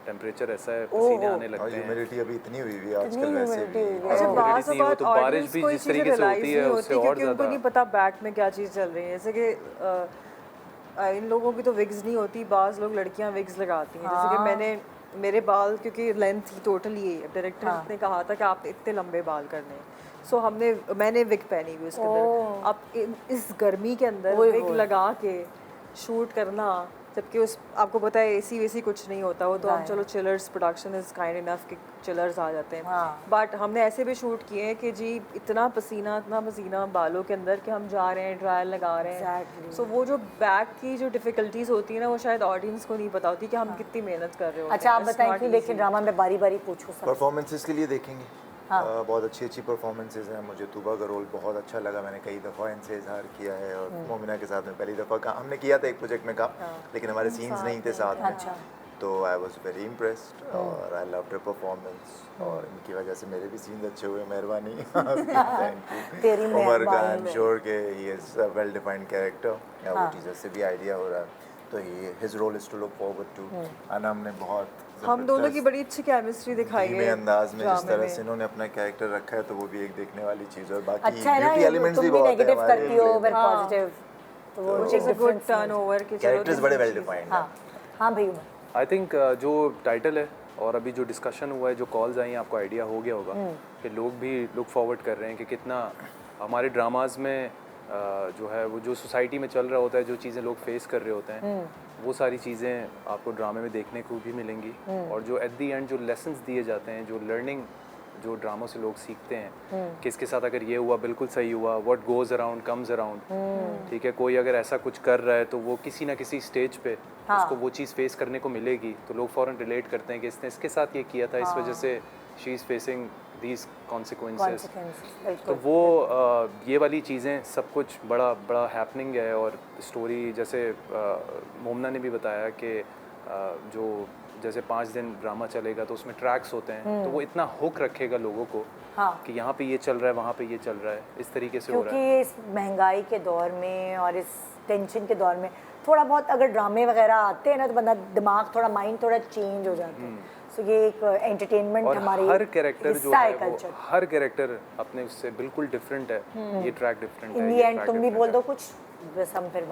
टेम्परेचर ऐसा है, पसीने आने लगते हैं। ह्यूमिडिटी अभी इतनी हुई हुई है आजकल वैसे भी। अच्छा, बात तो बारिश भी जिस तरीके से होती है उससे और ज़्यादा उनको नहीं पता बैक में क्या चीज़ चल रही है। जैसे कि इन लोगों की तो विग्स नहीं होती, बाज़ लोग लड़कियां विग्स लगाती हैं। जैसे कि मेरे बाल क्योंकि लेंथ थी टोटली, डायरेक्टर ने कहा था कि आप इतने लंबे बाल करने हैं, सो मैंने विग पहनी हुई उसके अंदर। अब इस गर्मी के अंदर विग लगा के शूट करना, जबकि उस आपको पता है एसी वेसी कुछ नहीं होता वो तो हम चलो chillers, production is kind enough कि चिलर्स आ जाते हैं, बट हमने ऐसे भी शूट किए हैं कि जी इतना पसीना बालों के अंदर कि हम जा रहे हैं, ट्रायल लगा रहे हैं। सो वो जो बैक की जो डिफिकल्टीज होती है ना, वो शायद ऑडियंस को नहीं पता होती कि हम कितनी मेहनत कर रहे हो। अच्छा, आप बताएं कि देखिए ड्रामा में बारी बारी पूछूं सब परफॉर्मेंसेस के लिए देखेंगे। बहुत अच्छी परफॉर्मेंसेस हैं। मुझे तूबा का रोल बहुत अच्छा लगा, मैंने कई दफ़ा इनसे इजहार किया है और मोमिना के साथ में पहली दफ़ा हमने किया था एक प्रोजेक्ट में काम, लेकिन हमारे सीन्स नहीं थे साथ में, तो आई वाज वेरी इम्प्रेस्ड और आई लव्ड हर परफॉर्मेंस और इनकी वजह से मेरे भी सीन्स अच्छे हुए। मेहरबानी। थैंक यू उमर का। आई एम श्योर कि he is a well defined character, वो टीचर से भी आइडिया हो रहा है, तो his role is to look forward to. Anam ने बहुत हम दोनों की बड़ी अच्छी केमिस्ट्री दिखाई है अंदाज में, जिस तरह से इन्होंने अपना कैरेक्टर रखा है, तो वो भी एक देखने वाली चीज़। और बाकी अच्छा ब्यूटी एलिमेंट्स भी बहुत हैं नेगेटिव करती हो फिर पॉजिटिव, तो वो एक गुड टर्नओवर के कैरेक्टर्स बड़े वेल डिफाइंड हैं। हाँ भाई, आई थिंक जो टाइटल है और अभी जो डिस्कशन हुआ है, जो कॉल्स आई हैं, आपको आइडिया हो गया होगा कि लोग भी लुक फॉरवर्ड कर रहे हैं कि कितना हमारे ड्रामाज में जो है वो जो सोसाइटी में चल रहा होता है, जो चीज़ें लोग फेस कर रहे होते हैं, वो सारी चीज़ें आपको ड्रामे में देखने को भी मिलेंगी। और जो एट दी एंड जो लेसन्स दिए जाते हैं, जो लर्निंग जो ड्रामों से लोग सीखते हैं कि इसके साथ अगर ये हुआ बिल्कुल सही हुआ, what goes around comes around. ठीक है, कोई अगर ऐसा कुछ कर रहा है तो वो किसी ना किसी स्टेज पे उसको वो चीज़ फेस करने को मिलेगी, तो लोग फ़ौरन रिलेट करते हैं कि इसने इसके साथ ये किया था, इस वजह से she is facing these consequences. तो वो ये वाली चीज़ें सब कुछ बड़ा हैपनिंग है। और स्टोरी जैसे मोमना ने भी बताया कि जो जैसे 5 दिन ड्रामा चलेगा तो उसमें ट्रैक्स होते हैं, तो वो इतना हुक रखेगा लोगों को कि यहाँ पे ये चल रहा है, वहाँ पे ये चल रहा है, इस तरीके से हो रहा है। क्योंकि इस महंगाई के दौर में और इस टेंशन के दौर में थोड़ा बहुत अगर ड्रामे वगैरह आते हैं ना, तो बंदा दिमाग थोड़ा, माइंड थोड़ा चेंज हो जाता है। सो ये एक एंटरटेनमेंट हमारी हर कैरेक्टर जो है वो हर कैरेक्टर अपने उससे बिल्कुल डिफरेंट है। ये ट्रैक डिफरेंट है। इन दी एंड तुम भी बोल दो कुछ, बस हम फिर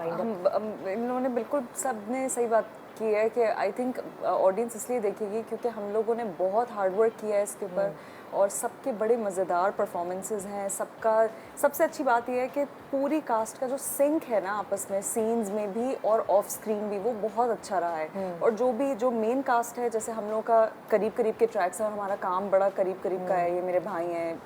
इन्होंने बिल्कुल सबने सही बात की है कि आई थिंक ऑडियंस इसलिए देखेगी क्योंकि हम लोगों ने बहुत हार्ड वर्क किया है इसके ऊपर और सबके बड़े मज़ेदार परफॉर्मेंसेस हैं। सबका सबसे अच्छी बात यह है कि पूरी कास्ट का जो सिंक है ना आपस में, सीन्स में भी और ऑफ स्क्रीन भी, वो बहुत अच्छा रहा है। और जो मेन कास्ट है, जैसे हम लोग का करीब के ट्रैक्स हैं और हमारा काम बड़ा करीब का है। ये मेरे भाई हैं,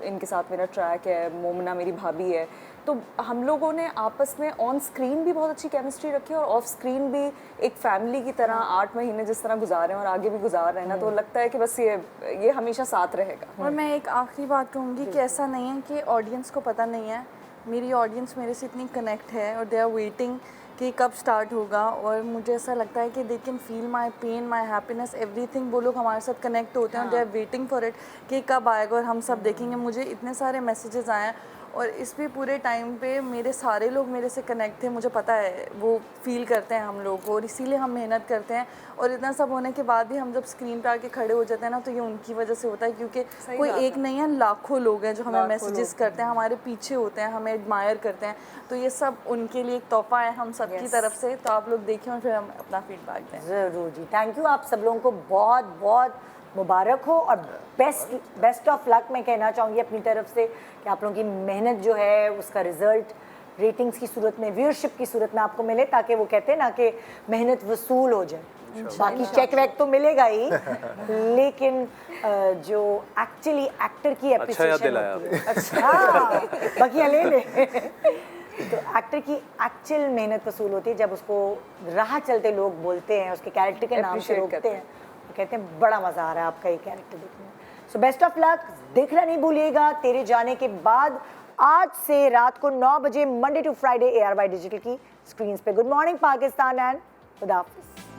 इनके साथ मेरा ट्रैक है, मोमना मेरी भाभी है, तो हम लोगों ने आपस में ऑन स्क्रीन भी बहुत अच्छी केमिस्ट्री रखी और ऑफ स्क्रीन भी एक फैमिली की तरह 8 महीने जिस तरह गुजारे और आगे भी गुजार रहे हैं ना, तो लगता है कि बस ये हमेशा साथ रहेगा। और मैं एक आखिरी बात कहूँगी कि ऐसा नहीं है कि ऑडियंस को पता नहीं है, मेरी ऑडियंस मेरे से इतनी कनेक्ट है और दे आर वेटिंग कि कब स्टार्ट होगा। और मुझे ऐसा लगता है कि they can feel my pain, my happiness, everything. वो लोग हमारे साथ कनेक्ट होते हैं और they are waiting for it कि कब आएगा और हम सब देखेंगे। मुझे इतने सारे मैसेजेस आए हैं और इस भी पूरे टाइम पे मेरे सारे लोग मेरे से कनेक्ट थे, मुझे पता है वो फील करते हैं हम लोग को, और इसीलिए हम मेहनत करते हैं। और इतना सब होने के बाद भी हम जब स्क्रीन पे आके खड़े हो जाते हैं ना, तो ये उनकी वजह से होता है, क्योंकि कोई एक नहीं है, लाखों लोग हैं जो हमें मैसेजेस करते हैं, हमारे पीछे होते हैं, हमें एडमायर करते हैं। तो ये सब उनके लिए एक तोहफा है हम सब की तरफ से। तो आप लोग देखें और फिर हम अपना फीडबैक दें। ज़रूर जी, थैंक यू। आप सब लोगों को बहुत बहुत मुबारक हो और बेस्ट ऑफ लक मैं कहना चाहूँगी अपनी तरफ से कि आप लोगों की मेहनत जो है उसका रिजल्ट रेटिंग्स की सूरत में, व्यूअरशिप की सूरत में आपको मिले, ताकि वो कहते हैं ना कि मेहनत वसूल हो जाए। बाकी चेक वेक तो मिलेगा ही लेकिन जो एक्चुअली एक्टर की एप्रिसिएशन होती है, अच्छा बाकी ले ले तो एक्टर की एक्चुअल मेहनत वसूल होती है जब उसको राह चलते लोग बोलते हैं, उसके कैरेक्टर के नाम से रोकते हैं, कहते हैं बड़ा मज़ा आ रहा है आपका ये कैरेक्टर देखने में। So best of luck. देखना नहीं भूलिएगा तेरे जाने के बाद, आज से रात को 9 बजे Monday to Friday ARY digital की स्क्रीन्स पे। गुड मॉर्निंग पाकिस्तान एंड खुदा हाफिज़।